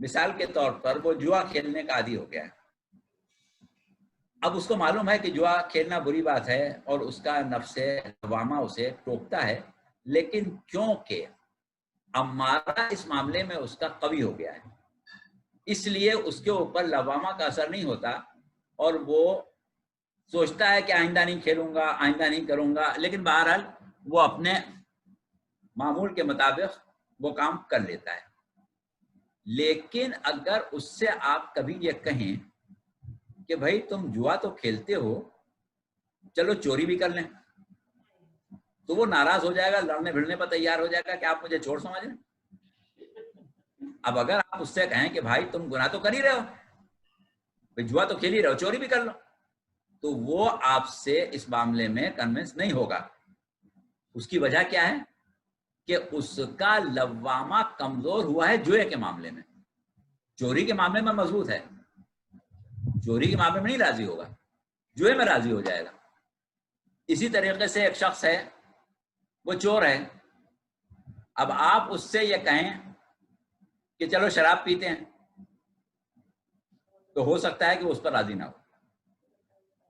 مثال کے طور پر وہ جوا کھیلنے کا عادی ہو گیا ہے. اب اس کو معلوم ہے کہ جوا کھیلنا بری بات ہے اور اس کا نفس لوامہ اسے ٹوکتا ہے, لیکن کیونکہ امارہ اس معاملے میں اس کا قوی ہو گیا ہے اس لیے اس کے اوپر لوامہ کا اثر نہیں ہوتا, اور وہ سوچتا ہے کہ آئندہ نہیں کھیلوں گا, آئندہ نہیں کروں گا, لیکن بہرحال وہ اپنے معمول کے مطابق وہ کام کر لیتا ہے. لیکن اگر اس سے آپ کبھی یہ کہیں کہ بھائی تم جوا تو کھیلتے ہو, چلو چوری بھی کر لیں, تو وہ ناراض ہو جائے گا, لڑنے بھڑنے پر تیار ہو جائے گا کہ آپ مجھے چور سمجھ رہے. اب اگر آپ اس سے کہیں کہ بھائی تم گناہ تو کر ہی رہے ہو, جوا تو کھیل ہی رہے ہو, چوری بھی کر لو, تو وہ آپ سے اس معاملے میں کنونس نہیں ہوگا. اس کی وجہ کیا ہے کہ اس کا لوامہ کمزور ہوا ہے جوئے کے معاملے میں. چوری کے معاملے میں مضبوط ہے, چوری کے معاملے میں نہیں راضی ہوگا, جوئے میں راضی ہو جائے گا. اسی طریقے سے ایک شخص ہے, وہ چور ہے, اب آپ اس سے یہ کہیں کہ چلو شراب پیتے ہیں, تو ہو سکتا ہے کہ وہ اس پر راضی نہ ہو,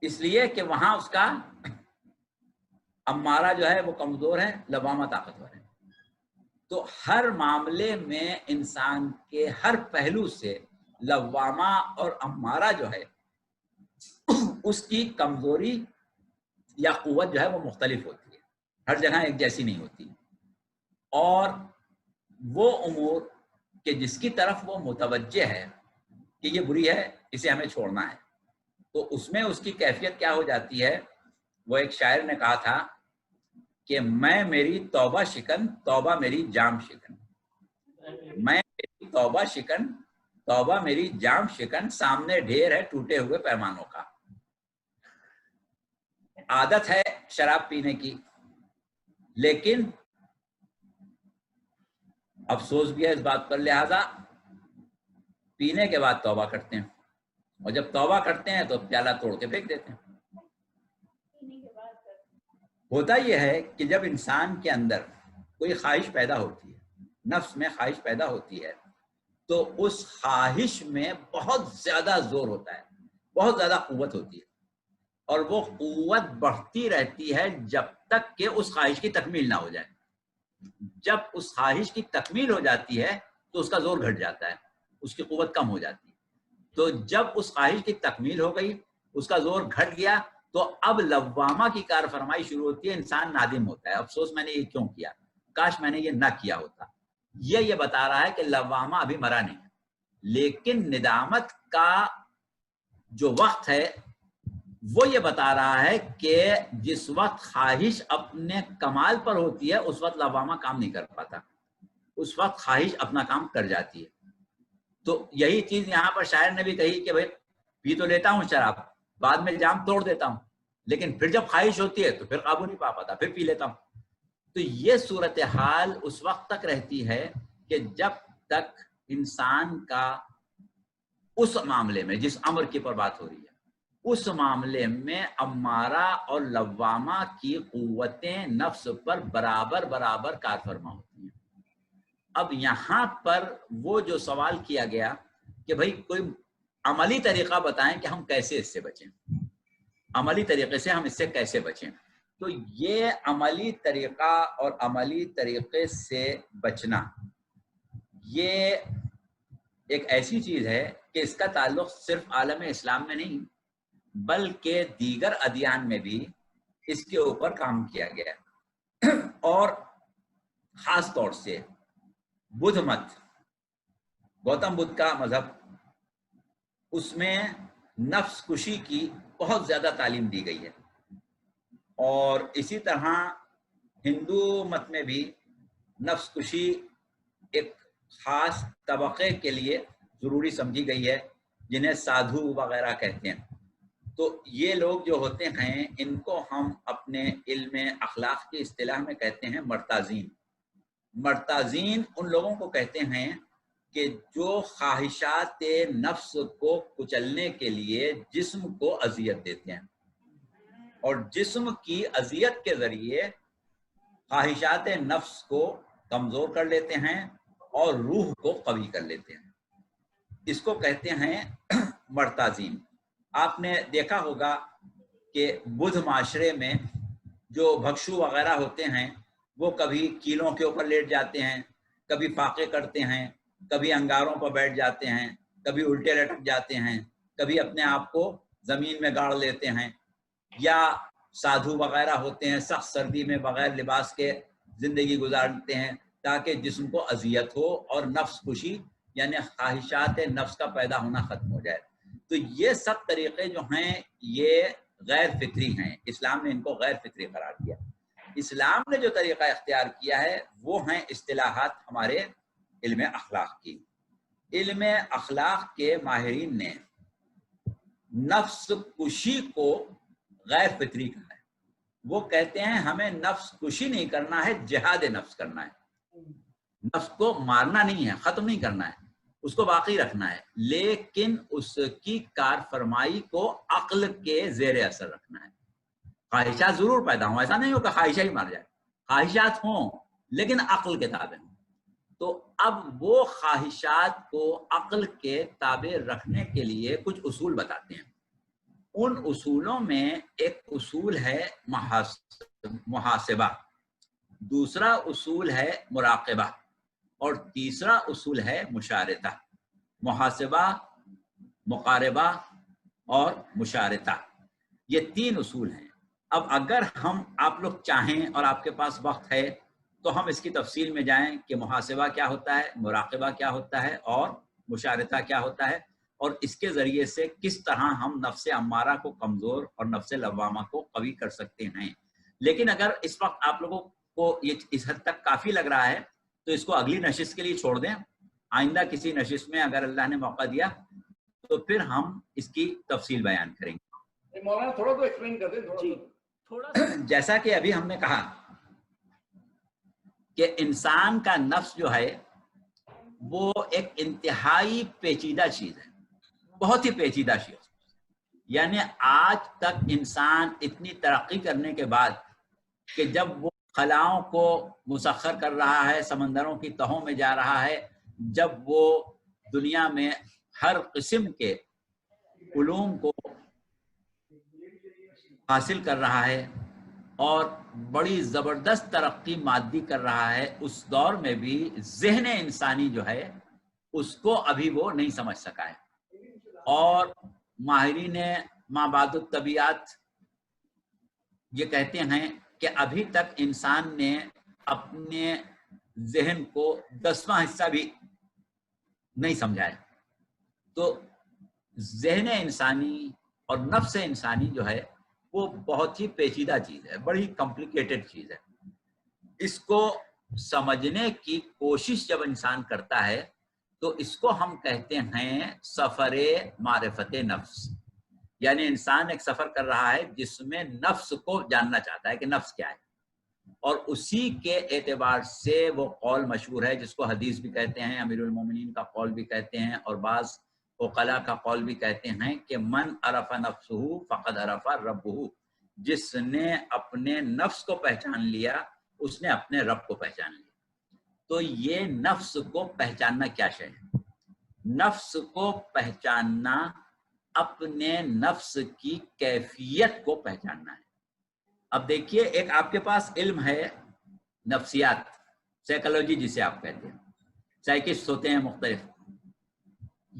اس لیے کہ وہاں اس کا امارہ جو ہے وہ کمزور ہے, لوامہ طاقتور ہے. تو ہر معاملے میں انسان کے ہر پہلو سے لوامہ اور امارہ جو ہے اس کی کمزوری یا قوت جو ہے وہ مختلف ہوتی ہے, ہر جگہ ایک جیسی نہیں ہوتی. اور وہ امور کہ جس کی طرف وہ متوجہ ہے کہ یہ بری ہے, اسے ہمیں چھوڑنا ہے, تو اس میں اس کی کیفیت کیا ہو جاتی ہے؟ وہ ایک شاعر نے کہا تھا کہ میں میری توبہ شکن توبہ میری جام شکن، میں میری توبہ شکن توبہ میری جام شکن، سامنے ڈھیر ہے ٹوٹے ہوئے پیمانوں کا۔ عادت ہے شراب پینے کی، لیکن افسوس بھی ہے اس بات پر، لہذا پینے کے بعد توبہ کرتے ہیں، اور جب توبہ کرتے ہیں تو پیالہ توڑ کے پھینک دیتے ہیں۔ ہوتا یہ ہے کہ جب انسان کے اندر کوئی خواہش پیدا ہوتی ہے، نفس میں خواہش پیدا ہوتی ہے، تو اس خواہش میں بہت زیادہ زور ہوتا ہے، بہت زیادہ قوت ہوتی ہے، اور وہ قوت بڑھتی رہتی ہے جب تک کہ اس خواہش کی تکمیل نہ ہو جائے۔ جب اس خواہش کی تکمیل ہو جاتی ہے تو اس کا زور گھٹ جاتا ہے، اس کی قوت کم ہو جاتی ہے۔ تو جب اس خواہش کی تکمیل ہو گئی، اس کا زور گھٹ گیا، تو اب لوامہ کی کار فرمائی شروع ہوتی ہے، انسان نادم ہوتا ہے، افسوس میں نے یہ کیوں کیا، کاش میں نے یہ نہ کیا ہوتا۔ یہ بتا رہا ہے کہ لوامہ ابھی مرا نہیں، لیکن ندامت کا جو وقت ہے وہ یہ بتا رہا ہے کہ جس وقت خواہش اپنے کمال پر ہوتی ہے اس وقت لوامہ کام نہیں کر پاتا، اس وقت خواہش اپنا کام کر جاتی ہے۔ تو یہی چیز یہاں پر شاعر نے بھی کہی کہ بھائی پی تو لیتا ہوں شراب، بعد میں جام توڑ دیتا ہوں، لیکن پھر جب خواہش ہوتی ہے تو پھر قابو نہیں پا پاتا، پھر پی لیتا ہوں۔ تو یہ صورتحال اس وقت تک رہتی ہے کہ جب تک انسان کا اس معاملے میں، جس امر کی پر بات ہو رہی ہے، اس معاملے میں امارہ اور لوامہ کی قوتیں نفس پر برابر برابر کار فرما ہوتی ہیں۔ اب یہاں پر وہ جو سوال کیا گیا کہ بھائی کوئی عملی طریقہ بتائیں کہ ہم کیسے اس سے بچیں، عملی طریقے سے ہم اس سے کیسے بچیں۔ تو یہ عملی طریقہ اور عملی طریقے سے بچنا یہ ایک ایسی چیز ہے کہ اس کا تعلق صرف عالم اسلام میں نہیں بلکہ دیگر ادیان میں بھی اس کے اوپر کام کیا گیا، اور خاص طور سے بدھ مت، گوتم بدھ کا مذہب، اس میں نفس کشی کی بہت زیادہ تعلیم دی گئی ہے، اور اسی طرح ہندو مت میں بھی نفس کشی ایک خاص طبقے کے لیے ضروری سمجھی گئی ہے، جنہیں سادھو وغیرہ کہتے ہیں۔ تو یہ لوگ جو ہوتے ہیں ان کو ہم اپنے علم اخلاق کی اصطلاح میں کہتے ہیں مرتازین۔ مرتازین ان لوگوں کو کہتے ہیں کہ جو خواہشات نفس کو کچلنے کے لیے جسم کو اذیت دیتے ہیں، اور جسم کی اذیت کے ذریعے خواہشات نفس کو کمزور کر لیتے ہیں اور روح کو قوی کر لیتے ہیں۔ اس کو کہتے ہیں مرتازین۔ آپ نے دیکھا ہوگا کہ بدھ معاشرے میں جو بھکشو وغیرہ ہوتے ہیں وہ کبھی کیلوں کے اوپر لیٹ جاتے ہیں، کبھی فاقے کرتے ہیں، کبھی انگاروں پر بیٹھ جاتے ہیں، کبھی الٹے لٹک جاتے ہیں، کبھی اپنے آپ کو زمین میں گاڑ لیتے ہیں، یا سادھو وغیرہ ہوتے ہیں سخت سردی میں بغیر لباس کے زندگی گزارتے ہیں تاکہ جسم کو اذیت ہو اور نفس کشی یعنی خواہشات نفس کا پیدا ہونا ختم ہو جائے۔ تو یہ سب طریقے جو ہیں یہ غیر فطری ہیں، اسلام نے ان کو غیر فطری قرار دیا۔ اسلام نے جو طریقہ اختیار کیا ہے وہ ہیں اصطلاحات ہمارے علم اخلاق کی۔ علم اخلاق کے ماہرین نے نفس کشی کو غیر فطری کہا ہے۔ وہ کہتے ہیں ہمیں نفس کشی نہیں کرنا ہے، جہاد نفس کرنا ہے، نفس کو مارنا نہیں ہے، ختم نہیں کرنا ہے، اس کو باقی رکھنا ہے، لیکن اس کی کار فرمائی کو عقل کے زیر اثر رکھنا ہے۔ خواہشات ضرور پیدا ہوں، ایسا نہیں ہو کہ خواہشیں ہی مار جائے، خواہشات ہوں لیکن عقل کے تابع ہوں۔ تو اب وہ خواہشات کو عقل کے تابع رکھنے کے لیے کچھ اصول بتاتے ہیں۔ ان اصولوں میں ایک اصول ہے محاسبہ، دوسرا اصول ہے مراقبہ، اور تیسرا اصول ہے مشارطہ۔ محاسبہ، مقاربہ اور مشارطہ، یہ تین اصول ہیں۔ اب اگر ہم آپ لوگ چاہیں اور آپ کے پاس وقت ہے تو ہم اس کی تفصیل میں جائیں کہ محاسبہ کیا ہوتا ہے، مراقبہ کیا ہوتا ہے اور مشارطہ کیا ہوتا ہے، اور اس کے ذریعے سے کس طرح ہم نفس امارہ کو کمزور اور نفس لوامہ کو قوی کر سکتے ہیں. لیکن اگر اس وقت آپ لوگوں کو یہ اس حد تک کافی لگ رہا ہے تو اس کو اگلی نشست کے لیے چھوڑ دیں. آئندہ کسی نشست میں اگر اللہ نے موقع دیا تو پھر ہم اس کی تفصیل بیان کریں گے. مولانا تھوڑا تو ایکسپلین کر دیں تھوڑا. جیسا کہ ابھی ہم نے کہا کہ انسان کا نفس جو ہے وہ ایک انتہائی پیچیدہ چیز ہے، بہت ہی پیچیدہ چیز. یعنی آج تک انسان اتنی ترقی کرنے کے بعد کہ جب وہ خلاؤں کو مسخر کر رہا ہے، سمندروں کی تہوں میں جا رہا ہے، جب وہ دنیا میں ہر قسم کے علوم کو حاصل کر رہا ہے اور بڑی زبردست ترقی مادی کر رہا ہے، اس دور میں بھی ذہن انسانی جو ہے اس کو ابھی وہ نہیں سمجھ سکا ہے. اور ماہرین مابعد الطبیعت یہ کہتے ہیں کہ ابھی تک انسان نے اپنے ذہن کو 10واں حصہ بھی نہیں سمجھا ہے. تو ذہن انسانی اور نفس انسانی جو ہے وہ بہت ہی پیچیدہ چیز ہے، بڑی کمپلیکیٹڈ چیز ہے. اس کو سمجھنے کی کوشش جب انسان کرتا ہے تو اس کو ہم کہتے ہیں سفر معرفت نفس. یعنی انسان ایک سفر کر رہا ہے جس میں نفس کو جاننا چاہتا ہے کہ نفس کیا ہے، اور اسی کے اعتبار سے وہ قول مشہور ہے جس کو حدیث بھی کہتے ہیں، امیر المومنین کا قول بھی کہتے ہیں، اور بعض عقلاء کا قول بھی کہتے ہیں کہ من عرف نفسہ فقد عرف ربہ. جس نے اپنے نفس کو پہچان لیا اس نے اپنے رب کو پہچان لیا. تو یہ نفس کو پہچاننا کیا شے ہے؟ نفس کو پہچاننا اپنے نفس کی کیفیت کو پہچاننا ہے. اب دیکھیے، ایک آپ کے پاس علم ہے نفسیات، سائیکالوجی جسے آپ کہتے ہیں، سائیکسٹ ہوتے ہیں مختلف،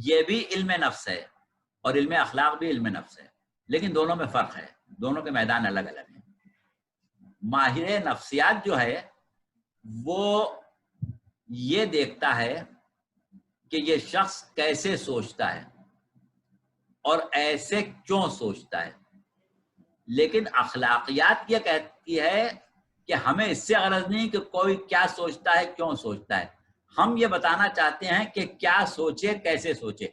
یہ بھی علم نفس ہے اور علم اخلاق بھی علم نفس ہے، لیکن دونوں میں فرق ہے، دونوں کے میدان الگ الگ ہیں. ماہر نفسیات جو ہے وہ یہ دیکھتا ہے کہ یہ شخص کیسے سوچتا ہے اور ایسے کیوں سوچتا ہے. لیکن اخلاقیات یہ کہتی ہے کہ ہمیں اس سے غرض نہیں کہ کوئی کیا سوچتا ہے، کیوں سوچتا ہے، ہم یہ بتانا چاہتے ہیں کہ کیا سوچے، کیسے سوچے.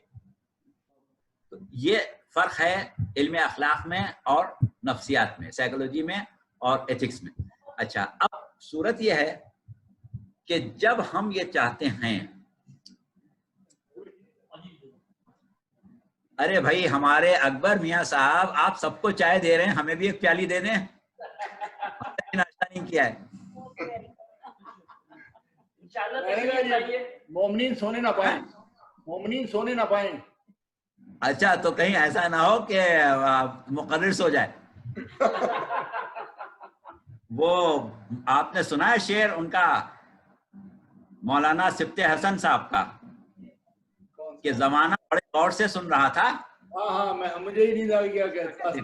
تو یہ فرق ہے علم اخلاق میں اور نفسیات میں، سائیکولوجی میں اور ایتھکس میں. اچھا، اب صورت یہ ہے کہ جب ہم یہ چاہتے ہیں، ارے بھائی ہمارے اکبر میاں صاحب آپ سب کو چائے دے رہے ہیں، ہمیں بھی ایک پیالی دے دیں، ناشتہ نہیں کیا ہے. مومنین سونے نہ پائیں، مومنین سونے نہ پائیں. اچھا، تو کہیں ایسا نہ ہو کہ مقرر سو جائے. وہ آپ نے سنا ہے شعر ان کا مولانا سبط حسن صاحب کا کہ زمانہ بڑے غور سے سن رہا تھا. ہاں میں مجھے ہی نہیں آ گیا کہتے.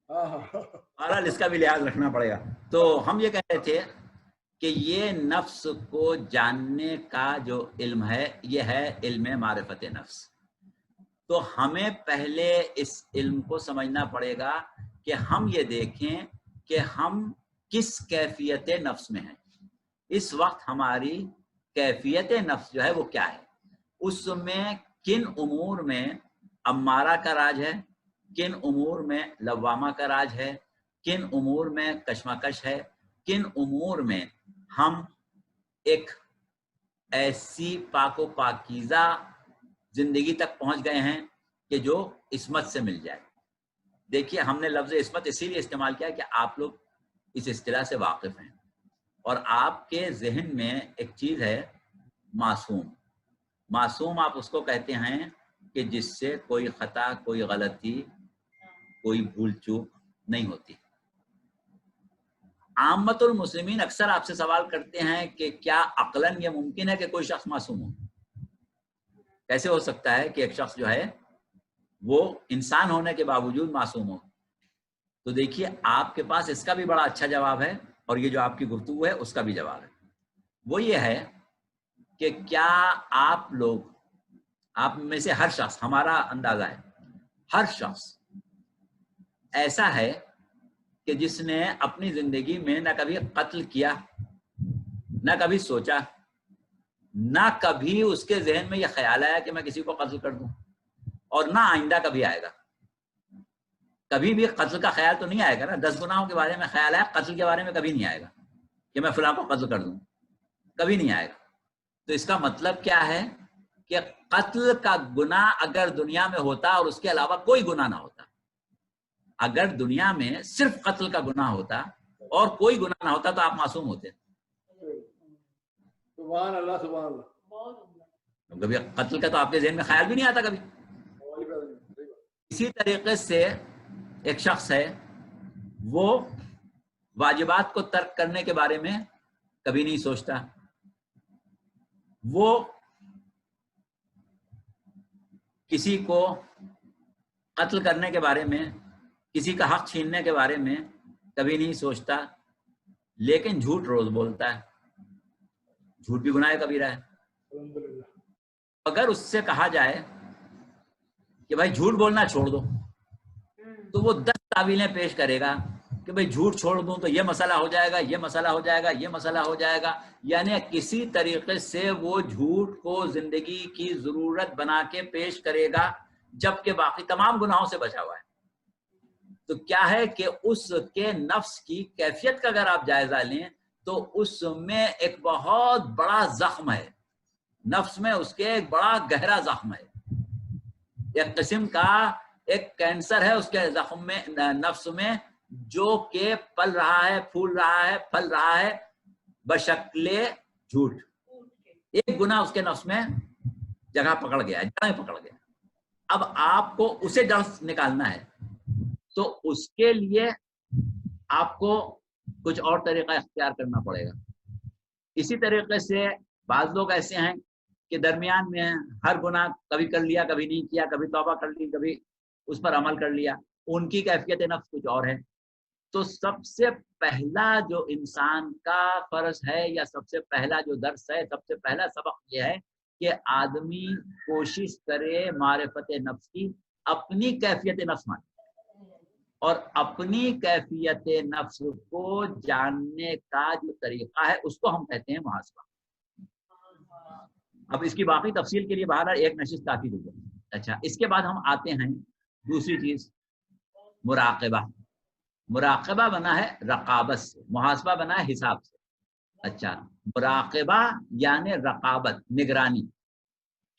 بہرحال اس کا بھی لحاظ رکھنا پڑے گا. تو ہم یہ کہہ رہے تھے کہ یہ نفس کو جاننے کا جو علم ہے یہ ہے علم معرفت نفس. تو ہمیں پہلے اس علم کو سمجھنا پڑے گا کہ ہم یہ دیکھیں کہ ہم کس کیفیت نفس میں ہیں. اس وقت ہماری کیفیت نفس جو ہے وہ کیا ہے، اس میں کن امور میں امارہ کا راج ہے، کن امور میں لوامہ کا راج ہے، کن امور میں کشمکش ہے، کن امور میں ہم ایک ایسی پاک و پاکیزہ زندگی تک پہنچ گئے ہیں کہ جو عصمت سے مل جائے. دیکھیے، ہم نے لفظ عصمت اسی لیے استعمال کیا کہ آپ لوگ اس اصطلاح سے واقف ہیں، اور آپ کے ذہن میں ایک چیز ہے معصوم. معصوم آپ اس کو کہتے ہیں کہ جس سے کوئی خطا، کوئی غلطی، کوئی بھول چوک نہیں ہوتی. عامت المسلمین اکثر آپ سے سوال کرتے ہیں کہ کیا عقلاً یہ ممکن ہے کہ کوئی شخص معصوم ہو؟ کیسے ہو سکتا ہے کہ ایک شخص جو ہے وہ انسان ہونے کے باوجود معصوم ہو؟ تو دیکھیے، آپ کے پاس اس کا بھی بڑا اچھا جواب ہے، اور یہ جو آپ کی گفتگو ہے اس کا بھی جواب ہے. وہ یہ ہے کہ کیا آپ لوگ آپ میں سے ہر شخص, ہمارا اندازہ ہے ہر شخص ایسا ہے کہ جس نے اپنی زندگی میں نہ کبھی قتل کیا, نہ کبھی سوچا, نہ کبھی اس کے ذہن میں یہ خیال آیا کہ میں کسی کو قتل کر دوں, اور نہ آئندہ کبھی آئے گا. کبھی بھی قتل کا خیال تو نہیں آئے گا نا. 10 گناہوں کے بارے میں خیال آیا, قتل کے بارے میں کبھی نہیں آئے گا کہ میں فلاں کو قتل کر دوں, کبھی نہیں آئے گا. تو اس کا مطلب کیا ہے کہ قتل کا گناہ اگر دنیا میں ہوتا اور اس کے علاوہ کوئی گناہ نہ ہوتا, اگر دنیا میں صرف قتل کا گناہ ہوتا اور کوئی گناہ نہ ہوتا تو آپ معصوم ہوتے. سبحان اللہ سبحان اللہ. کبھی قتل کا تو آپ کے ذہن میں خیال بھی نہیں آتا کبھی. اسی طریقے سے ایک شخص ہے, وہ واجبات کو ترک کرنے کے بارے میں کبھی نہیں سوچتا, وہ کسی کو قتل کرنے کے بارے میں, کسی کا حق چھیننے کے بارے میں کبھی نہیں سوچتا, لیکن جھوٹ روز بولتا ہے. جھوٹ بھی گناہ کبیرہ ہے. اگر اس سے کہا جائے کہ بھائی جھوٹ بولنا چھوڑ دو, تو وہ 10 تعویلیں پیش کرے گا کہ بھائی جھوٹ چھوڑ دوں تو یہ مسئلہ ہو جائے گا, یہ مسئلہ ہو جائے گا, یہ مسئلہ ہو جائے گا. یعنی کسی طریقے سے وہ جھوٹ کو زندگی کی ضرورت بنا کے پیش کرے گا, جبکہ باقی تمام گناہوں سے بچا ہوا ہے. تو کیا ہے کہ اس کے نفس کی کیفیت کا اگر آپ جائزہ لیں تو اس میں ایک بہت بڑا زخم ہے, نفس میں اس کے ایک بڑا گہرا زخم ہے, ایک قسم کا ایک کینسر ہے اس کے زخم میں, نفس میں, جو کہ پل رہا ہے, پھول رہا ہے, پھل رہا ہے بشکل جھوٹ. ایک گناہ اس کے نفس میں جگہ پکڑ گیا, جڑیں پکڑ گیا. اب آپ کو اسے جڑ نکالنا ہے تو اس کے لیے آپ کو کچھ اور طریقہ اختیار کرنا پڑے گا. اسی طریقے سے بعض لوگ ایسے ہیں کہ درمیان میں ہر گناہ کبھی کر لیا, کبھی نہیں کیا, کبھی توبہ کر لی, کبھی اس پر عمل کر لیا. ان کی کیفیت نفس کچھ اور ہے. تو سب سے پہلا جو انسان کا فرض ہے, یا سب سے پہلا جو درس ہے, سب سے پہلا سبق یہ ہے کہ آدمی کوشش کرے معرفت نفس کی, اپنی کیفیت نفس مانے, اور اپنی کیفیت نفس کو جاننے کا جو طریقہ ہے اس کو ہم کہتے ہیں محاسبہ. اب اس کی باقی تفصیل کے لیے بہرحال ایک نشست کافی ہوگی. اچھا, اس کے بعد ہم آتے ہیں دوسری چیز, مراقبہ. مراقبہ بنا ہے رقابت سے, محاسبہ بنا ہے حساب سے. اچھا, مراقبہ یعنی رقابت, نگرانی,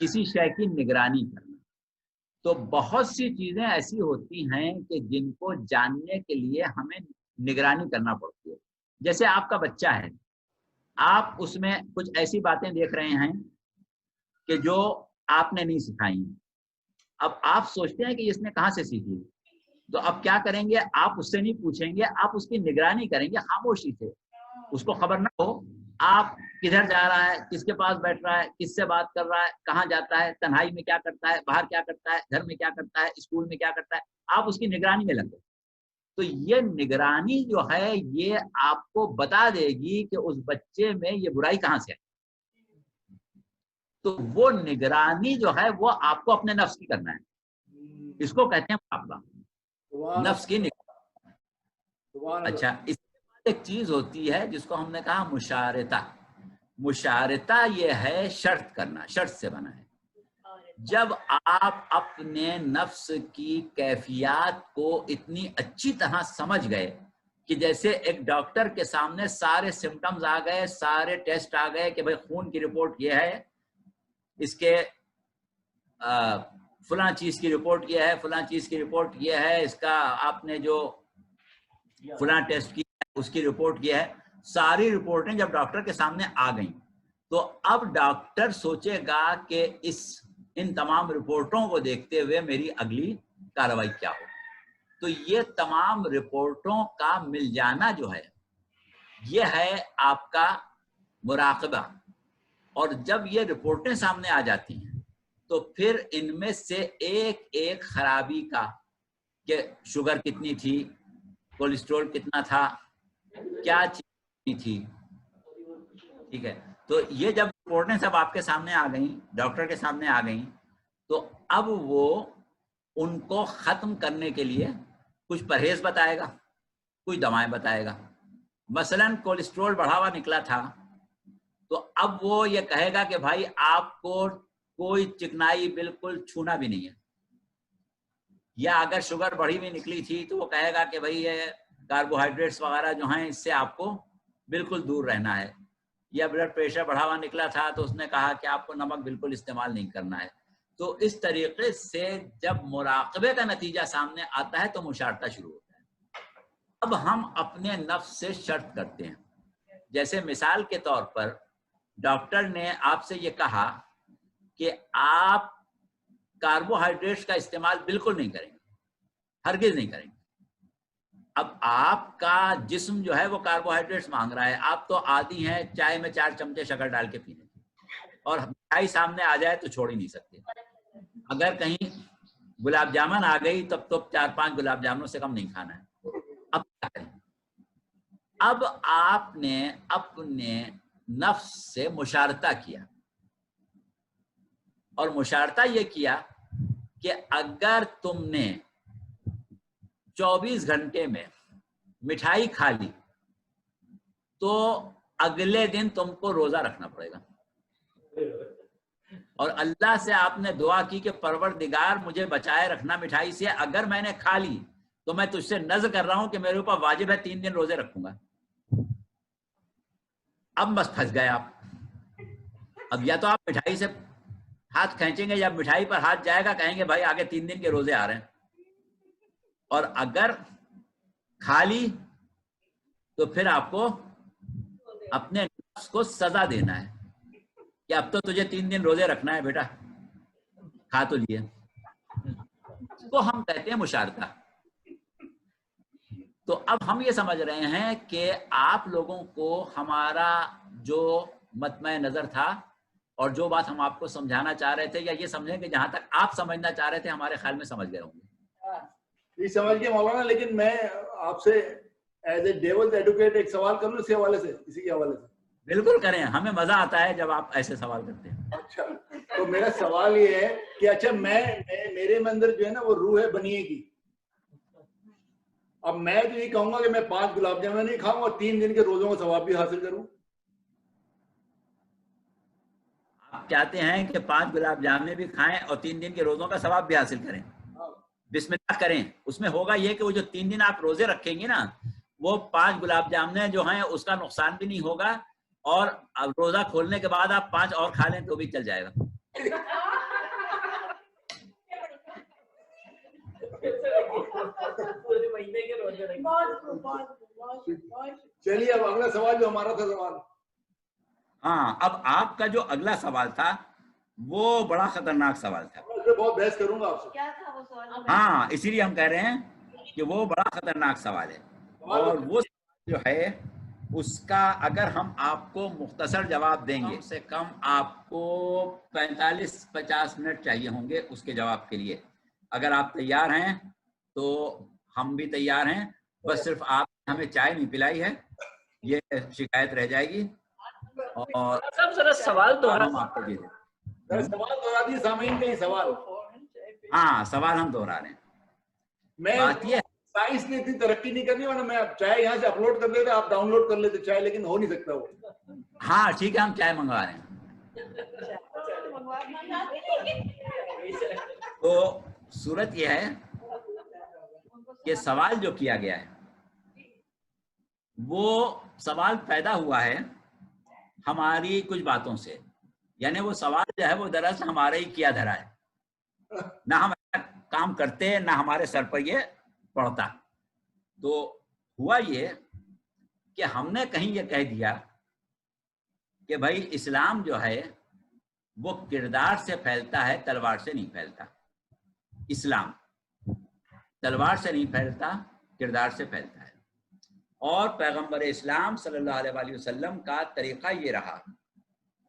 کسی شے کی نگرانی کرنا. تو بہت سی چیزیں ایسی ہوتی ہیں کہ جن کو جاننے کے لیے ہمیں نگرانی کرنا پڑتی ہے. جیسے آپ کا بچہ ہے, آپ اس میں کچھ ایسی باتیں دیکھ رہے ہیں کہ جو آپ نے نہیں سکھائی ہیں. اب آپ سوچتے ہیں کہ اس نے کہاں سے سیکھی, تو اب کیا کریں گے, آپ اس سے نہیں پوچھیں گے, آپ اس کی نگرانی کریں گے خاموشی سے. اس کو خبر نہ ہو آپ کدھر جا رہا ہے, کس کے پاس بیٹھ رہا ہے, کس سے بات کر رہا ہے, کہاں جاتا ہے, تنہائی میں کیا کرتا ہے, باہر کیا کرتا ہے, گھر میں کیا کرتا ہے, اسکول میں کیا کرتا ہے. آپ اس کی نگرانی میں لگ گئے. تو یہ نگرانی جو ہے یہ آپ کو بتا دے گی کہ اس بچے میں یہ برائی کہاں سے ہے. تو وہ نگرانی جو ہے وہ آپ کو اپنے نفس کی کرنا ہے. اس کو کہتے ہیں مراقبہ, نفس کی نگرانی. اچھا, اس کے بعد ایک چیز ہوتی ہے جس کو ہم نے کہا مشارطہ. مشارطہ یہ ہے شرط کرنا, شرط سے بنا ہے. جب آپ اپنے نفس کی کیفیات کو اتنی اچھی طرح سمجھ گئے کہ جیسے ایک ڈاکٹر کے سامنے سارے سمٹمز آ گئے, سارے ٹیسٹ آ گئے کہ بھئی خون کی رپورٹ یہ ہے, اس کے فلاں چیز کی رپورٹ یہ ہے, فلاں چیز کی رپورٹ یہ ہے, اس کا آپ نے جو فلاں ٹیسٹ کی اس کی رپورٹ یہ ہے. ساری رپورٹیں جب ڈاکٹر کے سامنے آ گئیں تو اب ڈاکٹر سوچے گا کہ ان تمام رپورٹوں کو دیکھتے ہوئے میری اگلی کارروائی کیا ہو. تو یہ تمام رپورٹوں کا مل جانا جو ہے یہ ہے آپ کا مراقبہ. اور جب یہ رپورٹیں سامنے آ جاتی ہیں تو پھر ان میں سے ایک ایک خرابی کا, کہ شوگر کتنی تھی, کولیسٹرول کتنا تھا, کیا چیز تھی, ٹھیک ہے. تو یہ جب رپورٹیں سب آپ کے سامنے آ گئیں, ڈاکٹر کے سامنے آ گئیں, تو اب وہ ان کو ختم کرنے کے لیے کچھ پرہیز بتائے گا، کچھ دوائیں بتائے گا. مثلاً کولیسٹرول بڑھا ہوا نکلا تھا تو اب وہ یہ کہے گا کہ بھائی آپ کو کوئی چکنائی بالکل چھونا بھی نہیں ہے. یا اگر شوگر بڑھی ہوئی نکلی تھی تو وہ کہے گا کہ بھائی یہ کاربوہائیڈریٹس وغیرہ جو ہیں اس سے آپ کو بالکل دور رہنا ہے. یا بلڈ پریشر بڑھا ہوا نکلا تھا تو اس نے کہا کہ آپ کو نمک بالکل استعمال نہیں کرنا ہے. تو اس طریقے سے جب مراقبے کا نتیجہ سامنے آتا ہے تو مشاہدہ شروع ہوتا ہے. اب ہم اپنے نفس سے شرط کرتے ہیں. جیسے مثال کے طور پر ڈاکٹر نے آپ سے یہ کہا کہ آپ کاربوہائیڈریٹس کا استعمال بالکل نہیں کریں گے، ہرگز نہیں کریں گے. اب آپ کا جسم جو ہے وہ کاربوہائیڈریٹس مانگ رہا ہے. آپ تو عادی ہیں چائے میں 4 چمچے شکر ڈال کے پینے کی، اور مٹھائی سامنے آ جائے تو چھوڑ ہی نہیں سکتے. اگر کہیں گلاب جامن آ گئی تب تو 4-5 گلاب جامنوں سے کم نہیں کھانا ہے. اب کیا کریں؟ اب آپ نے اپنے نفس سے مشارطہ کیا، اور مشارطہ یہ کیا کہ اگر تم نے 24 گھنٹے میں مٹھائی کھا لی تو اگلے دن تم کو روزہ رکھنا پڑے گا. اور اللہ سے آپ نے دعا کی کہ پروردگار مجھے بچائے رکھنا مٹھائی سے، اگر میں نے کھا لی تو میں تجھ سے نذر کر رہا ہوں کہ میرے اوپر واجب ہے 3 دن روزے رکھوں گا. اب بس پھنس گئے آپ. اب یا تو آپ مٹھائی سے ہاتھ کھینچیں گے یا مٹھائی پر ہاتھ جائے گا، کہیں گے بھائی آگے 3 دن کے روزے آ رہے ہیں. اور اگر کھا لی تو پھر آپ کو اپنے نفس کو سزا دینا ہے کہ اب تو تجھے 3 دن روزے رکھنا ہے بیٹا، کھا تو لیے. تو ہم کہتے ہیں مشارطہ. تو اب ہم یہ سمجھ رہے ہیں کہ آپ لوگوں کو ہمارا جو مطمع نظر تھا اور جو بات ہم آپ کو سمجھانا چاہ رہے تھے، یا یہ سمجھیں کہ جہاں تک آپ سمجھنا چاہ رہے تھے ہمارے خیال میں سمجھ گئے ہوں گے. یہ سمجھ گئے مولانا، لیکن میں آپ سے ایز اے ڈیولز ایڈوکیٹ ایک سوال کر لوں اسی حوالے سے، اسی کے حوالے سے. بالکل کریں، ہمیں مزہ آتا ہے جب آپ ایسے سوال کرتے ہیں. اچھا، تو میرا سوال یہ ہے کہ اچھا میرے اندر جو ہے نا وہ روح ہے بنیے کی. اب میں تو یہ کہوں گا کہ میں 5 گلاب جامن نہیں کھاؤں اور 3 دن کے روزوں کا ثواب بھی حاصل کروں. آپ چاہتے ہیں کہ 5 گلاب جامن بھی کھائیں اور 3 دن کے روزوں کا ثواب بھی حاصل کریں. بسم اللہ کریں. اس میں ہوگا یہ کہ وہ جو 3 دن آپ روزے رکھیں گے نا، وہ 5 گلاب جامن جو ہیں اس کا نقصان بھی نہیں ہوگا، اور روزہ کھولنے کے بعد آپ 5 اور کھا لیں تو بھی چل جائے گا. چلیے اب اگلا سوال جو ہمارا تھا سوال. ہاں، اب آپ کا جو اگلا سوال تھا وہ بڑا خطرناک سوال تھا. بہت بحث کروں گا آپ سے. کیا تھا وہ سوال؟ ہاں، اسی لیے ہم کہہ رہے ہیں کہ وہ بڑا خطرناک سوال ہے. اور وہ جو ہے اس کا اگر ہم آپ کو مختصر جواب دیں گے، کم سے کم آپ کو 45-50 منٹ چاہیے ہوں گے اس کے جواب کے لیے. اگر آپ تیار ہیں تو ہم بھی تیار ہیں. بس صرف آپ ہمیں چائے نہیں پلائی ہے، یہ شکایت رہ جائے گی. اور ذرا سوال ہم آپ کو دے دیں. سوال دہرا دیے سامعین کا ہی سوال. ہاں، سوال ہم دوہرا رہے ہیں. میں بات یہ سائنس نے اتنی ترقی نہیں کرنی، ورنہ میں چائے یہاں سے اپلوڈ کر دیتا، آپ ڈاؤن لوڈ کر لیتے چائے، لیکن ہو نہیں سکتا وہ. ہاں ٹھیک ہے، ہم چائے منگوا رہے ہیں. تو صورت یہ ہے کہ سوال جو کیا گیا ہے وہ سوال پیدا ہوا ہے ہماری کچھ باتوں سے. یعنی وہ سوال جو ہے وہ دراصل ہمارے ہی کیا دھرا ہے. نہ ہم کام کرتے نہ ہمارے سر پر یہ پڑتا. تو ہوا یہ کہ ہم نے کہیں یہ کہہ دیا کہ بھائی اسلام جو ہے وہ کردار سے پھیلتا ہے، تلوار سے نہیں پھیلتا. اسلام تلوار سے نہیں پھیلتا، کردار سے پھیلتا ہے. اور پیغمبر اسلام صلی اللہ علیہ وآلہ وسلم کا طریقہ یہ رہا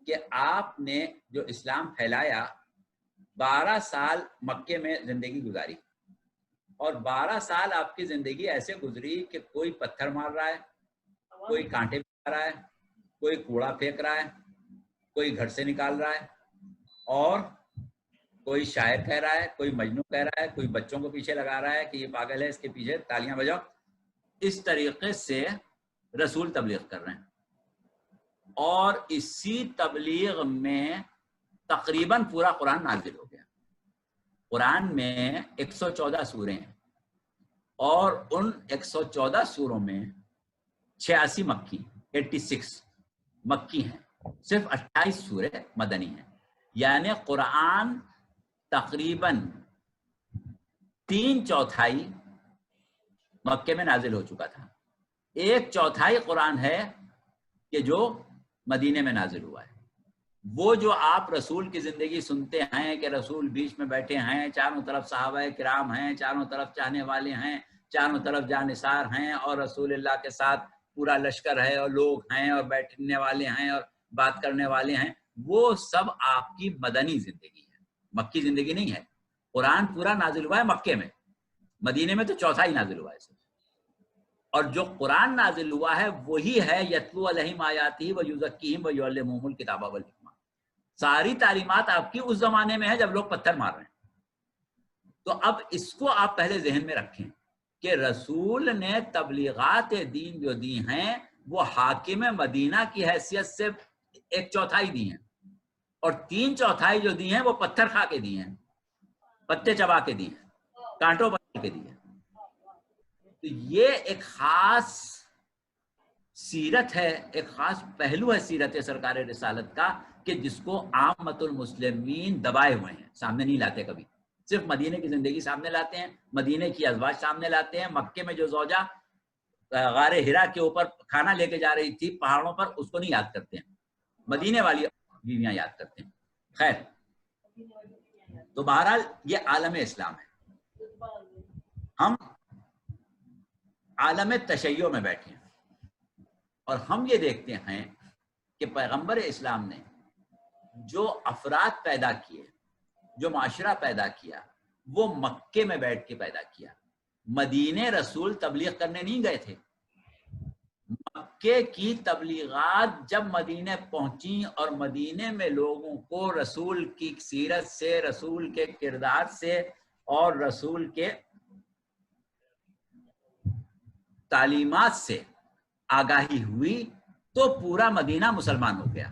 کہ آپ نے جو اسلام پھیلایا 12 سال مکے میں زندگی گزاری، اور 12 سال آپ کی زندگی ایسے گزری کہ کوئی پتھر مار رہا ہے، کوئی کانٹے مار رہا ہے، کوئی کوڑا پھینک رہا ہے، کوئی گھر سے نکال رہا ہے، اور کوئی شاعر کہہ رہا ہے, کوئی مجنون کہہ رہا ہے, کوئی بچوں کو پیچھے لگا رہا ہے کہ یہ پاگل ہے, اس کے پیچھے تالیاں بجاؤ. اس طریقے سے رسول تبلیغ کر رہے ہیں. اور اسی تبلیغ میں تقریباً پورا قرآن نازل ہو گیا. قرآن میں 114 سوریں ہیں اور ان 114 سوروں میں 86 مکی 86 مکی ہیں, صرف 28 سورے مدنی ہیں. یعنی قرآن تقریباً 3/4 مکے میں نازل ہو چکا تھا. 1/4 قرآن ہے کہ جو مدینے میں نازل ہوا ہے. وہ جو آپ رسول کی زندگی سنتے ہیں کہ رسول بیچ میں بیٹھے ہیں, چاروں طرف صحابہ کرام ہیں, چاروں طرف چاہنے والے ہیں, چاروں طرف جانثار ہیں, اور رسول اللہ کے ساتھ پورا لشکر ہے اور لوگ ہیں اور بیٹھنے والے ہیں اور بات کرنے والے ہیں, وہ سب آپ کی مدنی زندگی ہے, مکی زندگی نہیں ہے. قرآن پورا نازل ہوا ہے مکے میں, مدینے میں تو 1/4 نازل ہوا ہے. اور جو قرآن نازل ہوا ہے وہی ہے یتلو علیہم آیاتہ ویزکیہم ویعلمہم الکتاب والحکمہ. ساری تعلیمات آپ کی اس زمانے میں ہے جب لوگ پتھر مار رہے ہیں. تو اب اس کو آپ پہلے ذہن میں رکھیں کہ رسول نے تبلیغات دین جو دی ہیں وہ حاکم مدینہ کی حیثیت سے 1/4 دی ہیں, اور 3/4 جو دی ہیں وہ پتھر کھا کے دی ہیں, پتے چبا کے دی ہیں, کانٹوں پر کے دی ہیں. تو یہ ایک خاص سیرت ہے, ایک خاص پہلو ہے سیرت سرکار رسالت کا کہ جس کو عامت المسلمین دبائے ہوئے ہیں, سامنے نہیں لاتے کبھی. صرف مدینے کی زندگی سامنے لاتے ہیں, مدینے کی ازواج سامنے لاتے ہیں. مکے میں جو زوجہ غار ہرا کے اوپر کھانا لے کے جا رہی تھی پہاڑوں پر, اس کو نہیں یاد کرتے ہیں, مدینے والی بیویاں یاد کرتے ہیں. خیر, تو بہرحال یہ عالم اسلام ہے. ہم عالم تشیع میں بیٹھے ہیں اور ہم یہ دیکھتے ہیں کہ پیغمبر اسلام نے جو افراد پیدا کیے, جو معاشرہ پیدا کیا, وہ مکے میں بیٹھ کے پیدا کیا. مدینے رسول تبلیغ کرنے نہیں گئے تھے. مکے کی تبلیغات جب مدینے پہنچی اور مدینے میں لوگوں کو رسول کی سیرت سے, رسول کے کردار سے اور رسول کے تعلیمات سے آگاہی ہوئی تو پورا مدینہ مسلمان ہو گیا.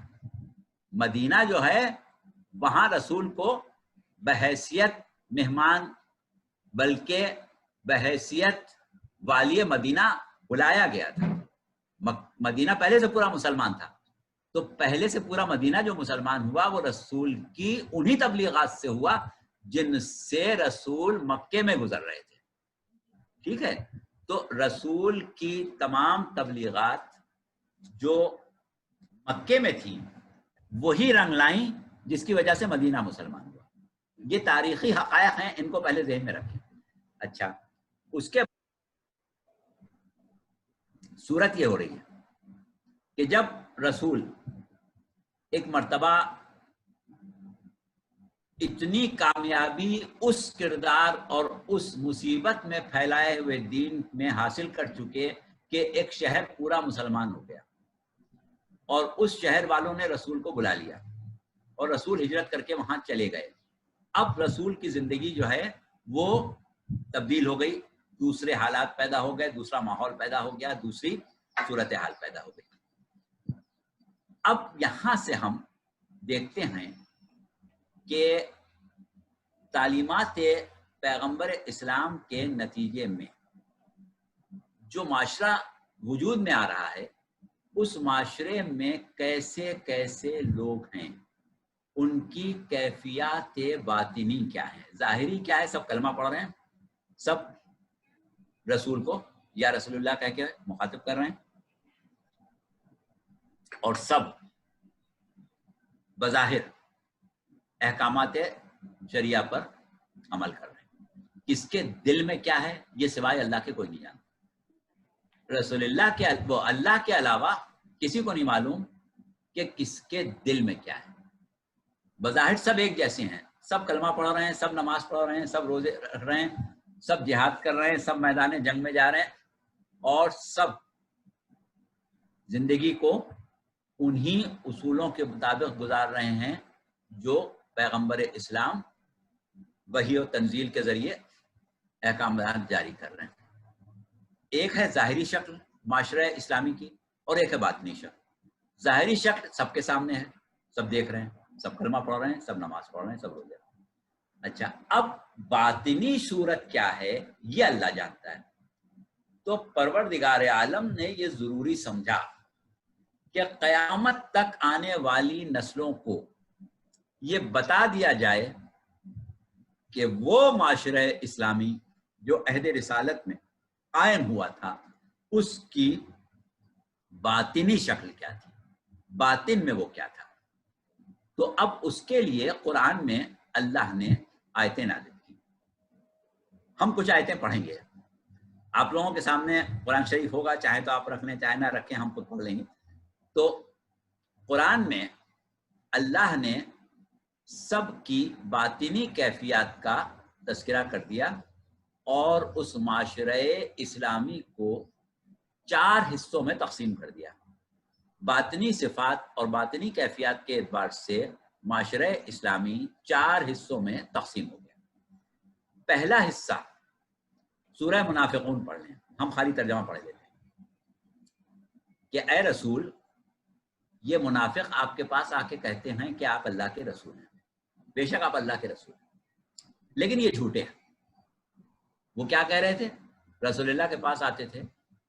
مدینہ جو ہے وہاں رسول کو بحیثیت مہمان بلکہ بحیثیت والی مدینہ بلایا گیا تھا. مدینہ پہلے سے پورا مسلمان تھا, تو پہلے سے پورا مدینہ جو مسلمان ہوا وہ رسول کی انہی تبلیغات سے ہوا جن سے رسول مکے میں گزر رہے تھے. ٹھیک ہے, تو رسول کی تمام تبلیغات جو مکے میں تھیں وہی رنگ لائیں جس کی وجہ سے مدینہ مسلمان ہوا. یہ تاریخی حقائق ہیں, ان کو پہلے ذہن میں رکھیں. اچھا, اس کے صورت یہ ہو رہی ہے کہ جب رسول ایک مرتبہ اتنی کامیابی اس کردار اور اس مصیبت میں پھیلائے ہوئے دین میں حاصل کر چکے کہ ایک شہر پورا مسلمان ہو گیا, اور اس شہر والوں نے رسول کو بلا لیا اور رسول ہجرت کر کے وہاں چلے گئے. اب رسول کی زندگی جو ہے وہ تبدیل ہو گئی, دوسرے حالات پیدا ہو گئے, دوسرا ماحول پیدا ہو گیا, دوسری صورتحال پیدا ہو گئی. اب یہاں سے ہم دیکھتے ہیں کہ تعلیمات پیغمبر اسلام کے نتیجے میں جو معاشرہ وجود میں آ رہا ہے اس معاشرے میں کیسے کیسے لوگ ہیں, ان کی کیفیات باطنی کیا ہے, ظاہری کیا ہے. سب کلمہ پڑھ رہے ہیں, سب رسول کو یا رسول اللہ کہہ کے مخاطب کر رہے ہیں, اور سب بظاہر احکامات شریعہ پر عمل کر رہے ہیں. کس کے دل میں کیا ہے یہ سوائے اللہ کے کوئی نہیں جانتا. رسول اللہ کے اللہ کے علاوہ کسی کو نہیں معلوم کہ کس کے دل میں کیا ہے. بظاہر سب ایک جیسے ہیں, سب کلمہ پڑھ رہے ہیں, سب نماز پڑھ رہے ہیں, سب روزے رکھ رہے ہیں, سب جہاد کر رہے ہیں, سب میدان جنگ میں جا رہے ہیں, اور سب زندگی کو انہی اصولوں کے مطابق گزار رہے ہیں جو پیغمبر اسلام وحی و تنزیل کے ذریعے احکامات جاری کر رہے ہیں. ایک ہے ظاہری شکل معاشرہ اسلامی کی اور ایک ہے باطنی شکل. ظاہری شکل سب کے سامنے ہے، سب دیکھ رہے ہیں، سب کلمہ پڑھ رہے ہیں، سب نماز پڑھ رہے ہیں، سب روزے رکھ رہے ہیں. اچھا، اب باطنی صورت کیا ہے یہ اللہ جانتا ہے. تو پروردگار عالم نے یہ ضروری سمجھا کہ قیامت تک آنے والی نسلوں کو یہ بتا دیا جائے کہ وہ معاشرہ اسلامی جو عہد رسالت میں قائم ہوا تھا اس کی باطنی شکل کیا تھی، باطن میں وہ کیا تھا. تو اب اس کے لیے قرآن میں اللہ نے آیتیں نازل کی. ہم کچھ آیتیں پڑھیں گے، آپ لوگوں کے سامنے قرآن شریف ہوگا، چاہے تو آپ رکھ لیں چاہے نہ رکھیں، ہم خود پڑھ لیں گے. تو قرآن میں اللہ نے سب کی باطنی کیفیات کا تذکرہ کر دیا اور اس معاشرہ اسلامی کو 4 حصوں میں تقسیم کر دیا. باطنی صفات اور باطنی کیفیات کے اعتبار سے معاشرہ اسلامی 4 حصوں میں تقسیم ہو گیا. پہلا حصہ سورہ منافقون پڑھ لیں، ہم خالی ترجمہ پڑھ لیتے ہیں کہ اے رسول، یہ منافق آپ کے پاس آ کے کہتے ہیں کہ آپ اللہ کے رسول ہیں، بے شک آپ اللہ کے رسول ہیں، لیکن یہ جھوٹے ہیں. وہ کیا کہہ رہے تھے؟ رسول اللہ کے پاس آتے تھے،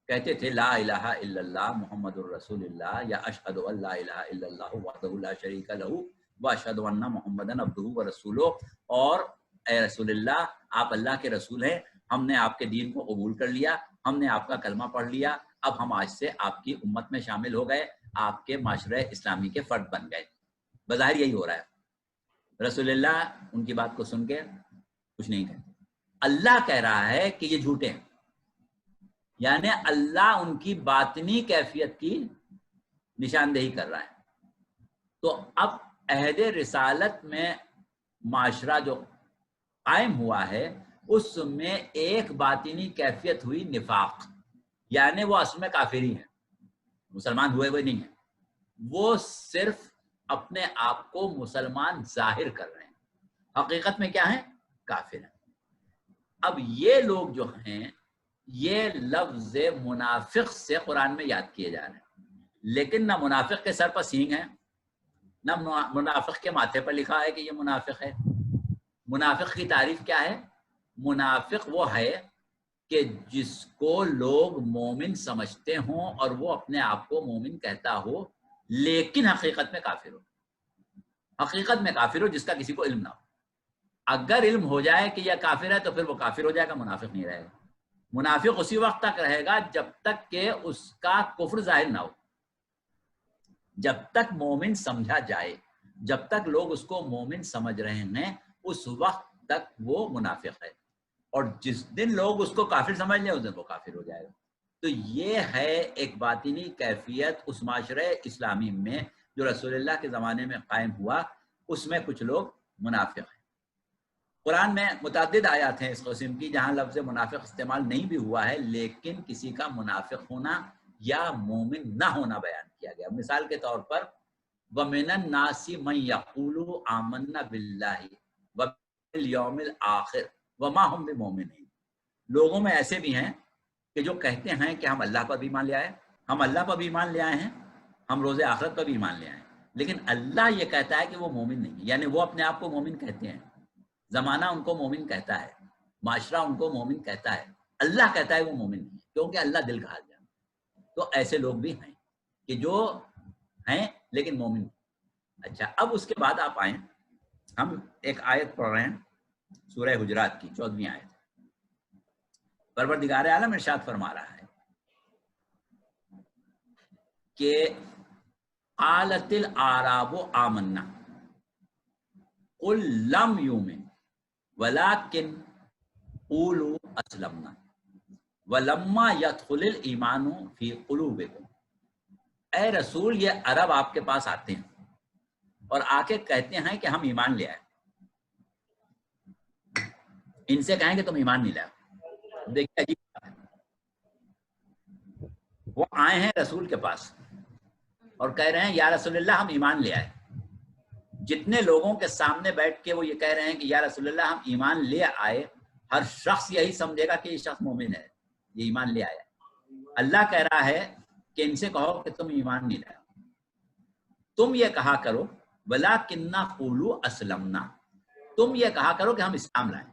کہتے تھے لا الہ الا اللہ محمد الرسول اللہ، یا اشہد ان لا الہ الا اللہ وحدہ لا شریک لہ واشہد ان محمدا عبدہ ورسولہ، اور اے رسول اللہ آپ اللہ کے رسول ہیں، ہم نے آپ کے دین کو قبول کر لیا، ہم نے آپ کا کلمہ پڑھ لیا، اب ہم آج سے آپ کی امت میں شامل ہو گئے، آپ کے معاشرہ اسلامی کے فرد بن گئے. بظاہر یہی ہو رہا ہے. رسول اللہ ان کی بات کو سن کے کچھ نہیں کہتے. اللہ کہہ رہا ہے کہ یہ جھوٹے ہیں، یعنی اللہ ان کی باطنی کیفیت کی نشاندہی کر رہا ہے. تو اب عہد رسالت میں معاشرہ جو قائم ہوا ہے اس میں ایک باطنی کیفیت ہوئی نفاق، یعنی وہ اصل میں کافری ہیں، مسلمان ہوئے نہیں ہیں، وہ صرف اپنے آپ کو مسلمان ظاہر کر رہے ہیں، حقیقت میں کیا ہیں؟ کافر ہیں. اب یہ لوگ جو ہیں یہ لفظ منافق سے قرآن میں یاد کیے جا رہے ہیں، لیکن نہ منافق کے سر پر سینگ ہے، نہ منافق کے ماتھے پر لکھا ہے کہ یہ منافق ہے. منافق کی تعریف کیا ہے؟ منافق وہ ہے کہ جس کو لوگ مومن سمجھتے ہوں اور وہ اپنے آپ کو مومن کہتا ہو لیکن حقیقت میں کافر ہو. حقیقت میں کافر ہو جس کا کسی کو علم نہ ہو. اگر علم ہو جائے کہ یہ کافر ہے تو پھر وہ کافر ہو جائے گا، منافق نہیں رہے گا. منافق اسی وقت تک رہے گا جب تک کہ اس کا کفر ظاہر نہ ہو، جب تک مومن سمجھا جائے، جب تک لوگ اس کو مومن سمجھ رہے ہیں اس وقت تک وہ منافق ہے، اور جس دن لوگ اس کو کافر سمجھ لیں اس دن وہ کافر ہو جائے گا. تو یہ ہے ایک باطنی کیفیت اس معاشرہ اسلامی میں جو رسول اللہ کے زمانے میں قائم ہوا، اس میں کچھ لوگ منافق ہیں. قرآن میں متعدد آیات ہیں اس قسم کی جہاں لفظ منافق استعمال نہیں بھی ہوا ہے لیکن کسی کا منافق ہونا یا مومن نہ ہونا بیان کیا گیا. مثال کے طور پر وَمِنَ النَّاسِ مَن يَقُولُ آمَنَّا بِاللَّهِ وَبِالْيَوْمِ الْآخِرِ وَمَا هُمْ بِمُؤْمِنِينَ. لوگوں میں ایسے بھی ہیں کہ جو کہتے ہیں کہ ہم اللہ پر بھی ایمان لے آئے، ہم اللہ پر بھی ایمان لے آئے ہیں، ہم روز آخرت پر بھی ایمان لے آئے ہیں، لیکن اللہ یہ کہتا ہے کہ وہ مومن نہیں، یعنی وہ اپنے آپ کو مومن کہتے ہیں، زمانہ ان کو مومن کہتا ہے، معاشرہ ان کو مومن کہتا ہے، اللہ کہتا ہے وہ مومن نہیں، کیونکہ اللہ دل کا حال جانتا ہے. تو ایسے لوگ بھی ہیں کہ جو ہیں لیکن مومن نہیں. اچھا، اب اس کے بعد آپ آئیں، ہم ایک آیت پڑھ رہے ہیں سورہ حجرات کی 14ویں آیت. پروردگار عالم ارشاد فرما رہا ہے کہ قالت الاعراب آمنا قل لم یؤمن ولكن قولوا اسلمنا ولما يدخل الایمان فی قلوبکم. اے رسول یہ عرب آپ کے پاس آتے ہیں اور آ کے کہتے ہیں کہ ہم ایمان لے آئے. ان سے کہیں کہ تم ایمان نہیں لائے. دیکھیے عجیب بات ہے، وہ آئے ہیں رسول کے پاس اور کہہ رہے ہیں یا رسول اللہ ہم ایمان لے آئے. جتنے لوگوں کے سامنے بیٹھ کے وہ یہ کہہ رہے ہیں کہ یا رسول اللہ ہم ایمان لے آئے، ہر شخص یہی سمجھے گا کہ یہ شخص مومن ہے، یہ ایمان لے آیا۔ اللہ کہہ رہا ہے کہ ان سے کہو کہ تم ایمان نہیں لائے، تم یہ کہا کرو وَلَٰكِنَّا قُولُوا أَسْلَمْنَا، تم یہ کہا کرو کہ ہم اسلام لائے۔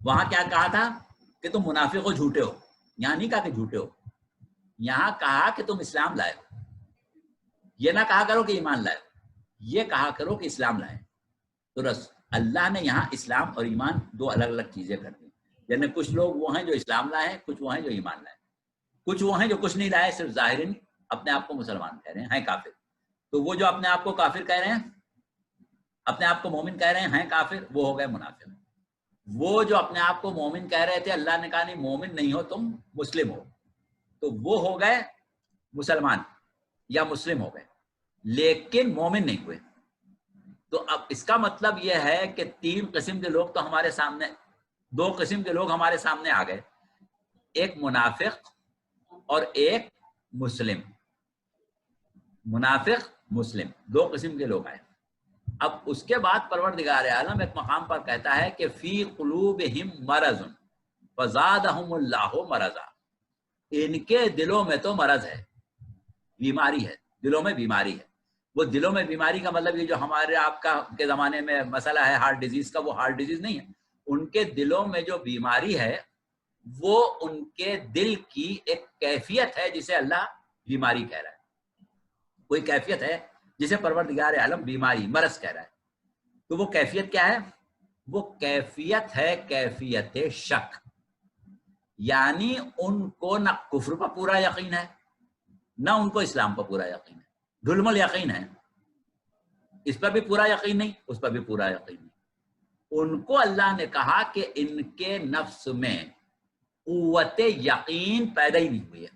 وہاں کیا کہا تھا کہ تم منافق ہو، جھوٹے ہو، یہاں نہیں کہا کہ جھوٹے ہو، یہاں کہا کہ تم اسلام لائے۔ یہ نہ کہا کرو کہ ایمان لائے، یہ کہا کرو کہ اسلام لائے۔ تو اللہ نے یہاں اسلام اور ایمان دو الگ الگ چیزیں کر دی، یعنی کچھ لوگ وہ ہیں جو اسلام لائے ہیں، کچھ وہ ہیں جو ایمان لائے، کچھ وہ ہیں جو کچھ نہیں لائے، صرف ظاہراً اپنے آپ کو مسلمان کہہ رہے ہیں کافر۔ تو وہ جو اپنے آپ کو کافر کہہ رہے ہیں، اپنے آپ کو مومن کہہ رہے ہیں کافر، وہ ہو گئے منافق۔ وہ جو اپنے آپ کو مومن کہہ رہے تھے، اللہ نے کہا نہیں مومن نہیں ہو تم، مسلم ہو، تو وہ ہو گئے مسلمان یا مسلم ہو گئے، لیکن مومن نہیں ہوئے۔ تو اب اس کا مطلب یہ ہے کہ تین قسم کے لوگ تو ہمارے سامنے، دو قسم کے لوگ ہمارے سامنے آ گئے، ایک منافق اور ایک مسلم۔ منافق مسلم دو قسم کے لوگ آئے۔ اب اس کے بعد پروردگار عالم ایک مقام پر کہتا ہے کہ فی قلوبہم مرض فزادہم اللہ مرضا، ان کے دلوں میں تو مرض ہے، بیماری ہے، دلوں میں بیماری ہے۔ وہ دلوں میں بیماری کا مطلب یہ جو ہمارے آپ کا کے زمانے میں مسئلہ ہے ہارٹ ڈیزیز کا، وہ ہارٹ ڈیزیز نہیں ہے، ان کے دلوں میں جو بیماری ہے وہ ان کے دل کی ایک کیفیت ہے جسے اللہ بیماری کہہ رہا ہے، کوئی کیفیت ہے جسے پروردگار عالم بیماری مرض کہہ رہا ہے۔ تو وہ کیفیت کیا ہے؟ وہ کیفیت ہے کیفیت شک، یعنی ان کو نہ کفر پر پورا یقین ہے، نہ ان کو اسلام پر پورا یقین ہے، ڈھلمل یقین ہے، اس پر بھی پورا یقین نہیں، اس پر بھی پورا یقین نہیں۔ ان کو اللہ نے کہا کہ ان کے نفس میں قوت یقین پیدا ہی نہیں ہوئی ہے،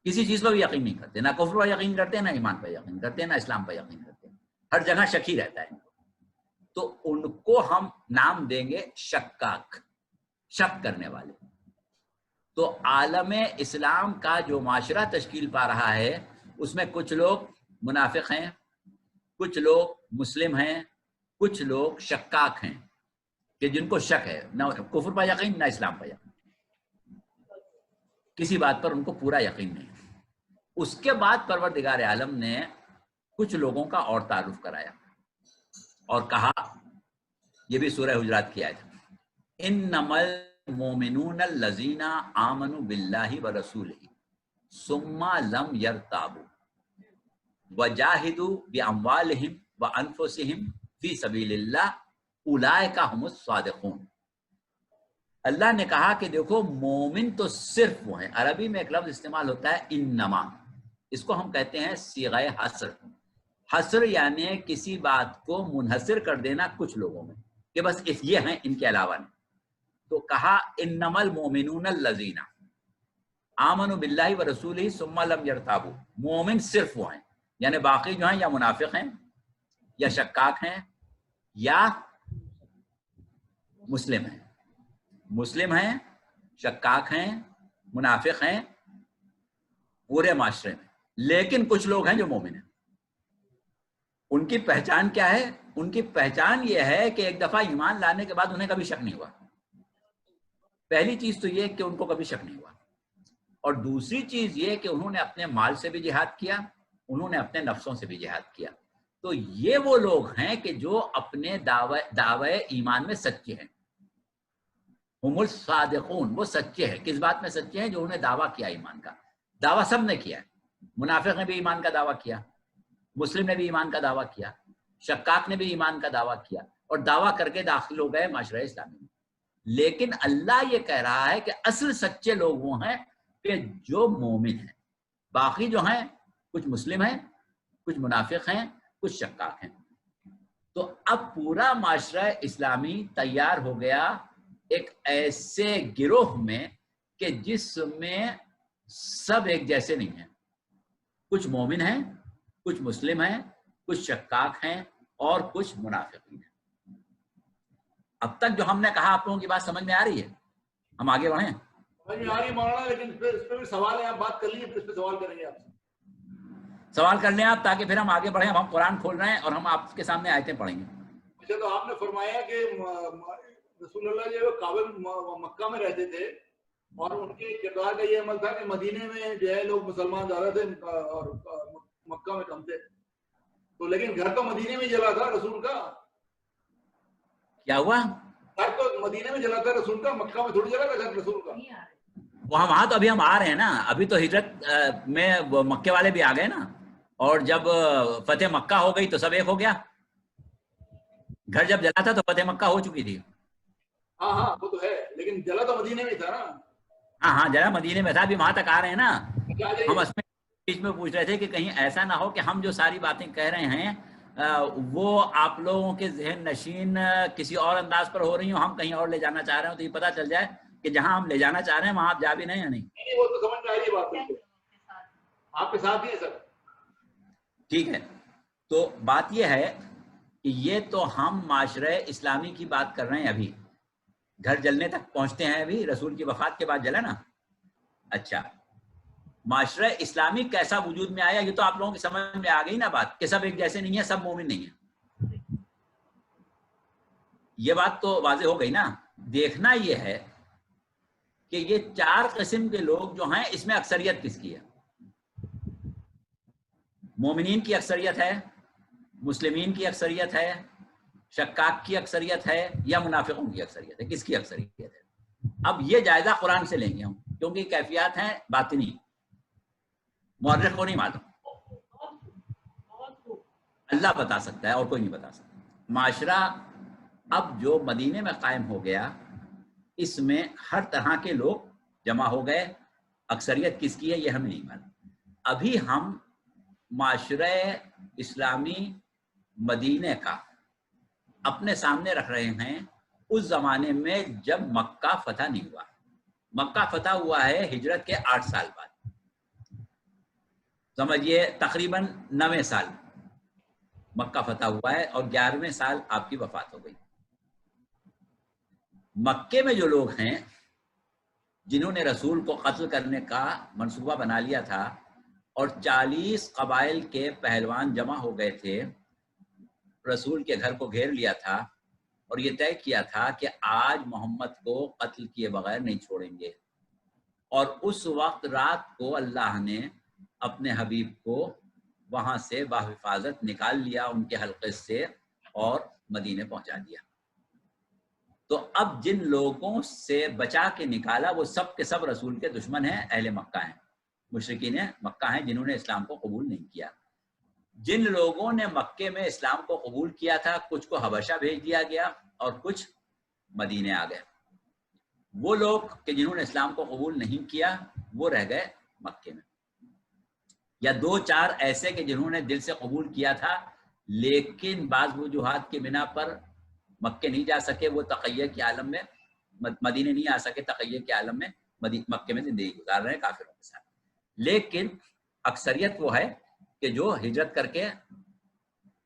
کسی چیز پر بھی یقین نہیں کرتے، نہ کفر پر یقین کرتے، نہ ایمان پر یقین کرتے، نہ اسلام پر یقین کرتے، ہر جگہ شک ہی رہتا ہے۔ تو ان کو ہم نام دیں گے شکاک، شک کرنے والے۔ تو عالم اسلام کا جو معاشرہ تشکیل پا رہا ہے اس میں کچھ لوگ منافق ہیں، کچھ لوگ مسلم ہیں، کچھ لوگ شکاک ہیں کہ جن کو شک ہے، نہ کفر پر یقین نہ اسلام پر یقین، کسی بات پر ان کو پورا یقین نہیں۔ اس کے بعد پروردگار عالم نے کچھ لوگوں کا اور تعارف کرایا اور کہا، یہ بھی سورہ حجرات کی آیت ہے، انما المؤمنون الذین آمنوا باللہ ورسولہ ثم لم یرتابوا وجاہدوا باموالہم وانفسہم فی سبیل اللہ اولئک ھم الصادقون۔ اللہ نے کہا کہ دیکھو مومن تو صرف وہ ہیں، عربی میں ایک لفظ استعمال ہوتا ہے انما، اس کو ہم کہتے ہیں صیغہ حصر۔ حصر یعنی کسی بات کو منحصر کر دینا کچھ لوگوں میں کہ بس یہ ہیں، ان کے علاوہ نہیں۔ تو کہا انما المؤمنون الذین آمنوا باللہ ورسولہ ثم لم یرتابوا، مومن صرف وہ ہیں، یعنی باقی جو ہیں یا منافق ہیں یا شکاک ہیں یا مسلم ہیں، مسلم ہیں، شکاک ہیں، منافق ہیں پورے معاشرے میں، لیکن کچھ لوگ ہیں جو مومن ہیں۔ ان کی پہچان کیا ہے؟ ان کی پہچان یہ ہے کہ ایک دفعہ ایمان لانے کے بعد انہیں کبھی شک نہیں ہوا۔ پہلی چیز تو یہ کہ ان کو کبھی شک نہیں ہوا، اور دوسری چیز یہ کہ انہوں نے اپنے مال سے بھی جہاد کیا، انہوں نے اپنے نفسوں سے بھی جہاد کیا۔ تو یہ وہ لوگ ہیں کہ جو اپنے دعوے ایمان میں سچے ہیں، ہم الصادقون، وہ سچے ہیں۔ کس بات میں سچے ہیں؟ جو انہوں نے دعویٰ کیا ایمان کا، دعویٰ سب نے کیا ہے، منافق نے بھی ایمان کا دعویٰ کیا، مسلم نے بھی ایمان کا دعویٰ کیا، شکاک نے بھی ایمان کا دعویٰ کیا، اور دعویٰ کر کے داخل ہو گئے معاشرہ اسلامی میں۔ لیکن اللہ یہ کہہ رہا ہے کہ اصل سچے لوگ وہ ہیں کہ جو مومن ہیں، باقی جو ہیں کچھ مسلم ہیں، کچھ منافق ہیں، کچھ شکاک ہیں۔ تو اب پورا معاشرہ اسلامی تیار ہو گیا ایک ایسے گروہ میں کہ جس میں سب ایک جیسے نہیں ہیں، کچھ مومن ہیں، کچھ مسلم ہیں، کچھ شکاک ہیں اور کچھ منافقین ہیں۔ اب تک جو ہم نے کہا آپ لوگوں کی بات سمجھ میں آ رہی ہے؟ ہم آگے بڑھیں؟ سمجھ میں آ رہی ہے مولانا، لیکن اس پہ بھی سوال ہے، آپ بات کر لیے، اس پہ سوال کریں گے آپ سے۔ سوال کر لیں آپ تاکہ پھر ہم آگے بڑھیں. اب ہم قرآن کھول رہے ہیں اور ہم آپ کے سامنے آیتیں پڑھیں گے. اچھا تو آپ نے فرمایا کہ رسول اللہ جو کعبہ مکہ میں رہتے تھے اور ان کے کردار کا یہ عمل تھا کہ مدینے میں جو ہے لوگ مسلمان زیادہ تھے اور مکہ میں کم تھے, تو لیکن گھر تو مدینے میں جلا تھا رسول کا. کیا ہوا؟ گھر تو مدینے میں جلا تھا رسول کا, مکہ میں تھوڑی جلا تھا گھر رسول کا. وہاں تو ابھی ہم آ رہے ہیں نا. ابھی تو ہجرت میں مکے والے بھی آ گئے نا, اور جب فتح مکہ ہو گئی تو سب ایک ہو گیا. گھر جب جلا تھا تو فتح مکہ ہو چکی تھی. ہاں ہاں وہ تو ہے, لیکن جلا تو مدینے میں تھا نا. ہاں ہاں جلا مدینے میں تھا. ابھی وہاں تک آ رہے ہیں نا. ہم اس میں بیچ میں پوچھ رہے تھے کہ کہیں ایسا نہ ہو کہ ہم جو ساری باتیں کہہ رہے ہیں وہ آپ لوگوں کے ذہن نشین کسی اور انداز پر ہو رہی ہوں, ہم کہیں اور لے جانا چاہ رہے ہوں, تو یہ پتہ چل جائے کہ جہاں ہم لے جانا چاہ رہے ہیں وہاں آپ جا بھی نہیں یا نہیں. وہ تو سمجھ میں آ رہی ہے بات, بالکل آپ کے ساتھ ہی ہے سر. ٹھیک ہے, تو بات یہ ہے کہ یہ تو ہم معاشرہ اسلامی کی بات کر رہے ہیں. ابھی گھر جلنے تک پہنچتے ہیں, ابھی رسول کی وفات کے بعد جلا نا. اچھا, معاشرہ اسلامی کیسا وجود میں آیا, یہ تو آپ لوگوں کی سمجھ میں آ گئی نا بات, کہ سب ایک جیسے نہیں ہیں, سب مومن نہیں ہیں. یہ بات تو واضح ہو گئی نا. دیکھنا یہ ہے کہ یہ 4 قسم کے لوگ جو ہیں اس میں اکثریت کس کی ہے. مومنین کی اکثریت ہے, مسلمین کی اکثریت ہے, شکاک کی اکثریت ہے, یا منافقوں کی اکثریت ہے. کس کی اکثریت ہے؟ اب یہ جائزہ قرآن سے لیں گے ہم, کیونکہ کیفیات ہیں باطنی, مورخ کو نہیں معلوم, اللہ بتا سکتا ہے اور کوئی نہیں بتا سکتا. معاشرہ اب جو مدینے میں قائم ہو گیا, اس میں ہر طرح کے لوگ جمع ہو گئے. اکثریت کس کی ہے یہ ہمیں نہیں معلوم. ابھی ہم معاشرہ اسلامی مدینے کا اپنے سامنے رکھ رہے ہیں اس زمانے میں جب مکہ فتح نہیں ہوا. مکہ فتح ہوا ہے ہجرت کے 8 سال بعد, سمجھیے تقریباً 9 سال مکہ فتح ہوا ہے, اور 11ویں سال آپ کی وفات ہو گئی. مکے میں جو لوگ ہیں جنہوں نے رسول کو قتل کرنے کا منصوبہ بنا لیا تھا, اور 40 قبائل کے پہلوان جمع ہو گئے تھے, رسول کے گھر کو گھیر لیا تھا, اور یہ طے کیا تھا کہ آج محمد کو قتل کیے بغیر نہیں چھوڑیں گے. اور اس وقت رات کو اللہ نے اپنے حبیب کو وہاں سے بحفاظت نکال لیا ان کے حلقے سے اور مدینے پہنچا دیا. تو اب جن لوگوں سے بچا کے نکالا وہ سب کے سب رسول کے دشمن ہیں, اہل مکہ ہیں, مشرکین مکہ ہیں, جنہوں نے اسلام کو قبول نہیں کیا. جن لوگوں نے مکے میں اسلام کو قبول کیا تھا, کچھ کو حبشہ بھیج دیا گیا اور کچھ مدینے آ گئے. وہ لوگ کہ جنہوں نے اسلام کو قبول نہیں کیا وہ رہ گئے مکے میں, یا 2-4 ایسے کہ جنہوں نے دل سے قبول کیا تھا لیکن بعض وجوہات کی بنا پر مکے نہیں جا سکے, وہ تقیہ کے عالم میں مدینے نہیں آ سکے, تقیہ کے عالم میں مکے میں زندگی گزار رہے ہیں کافروں کے ساتھ. لیکن اکثریت وہ ہے کہ جو ہجرت کر کے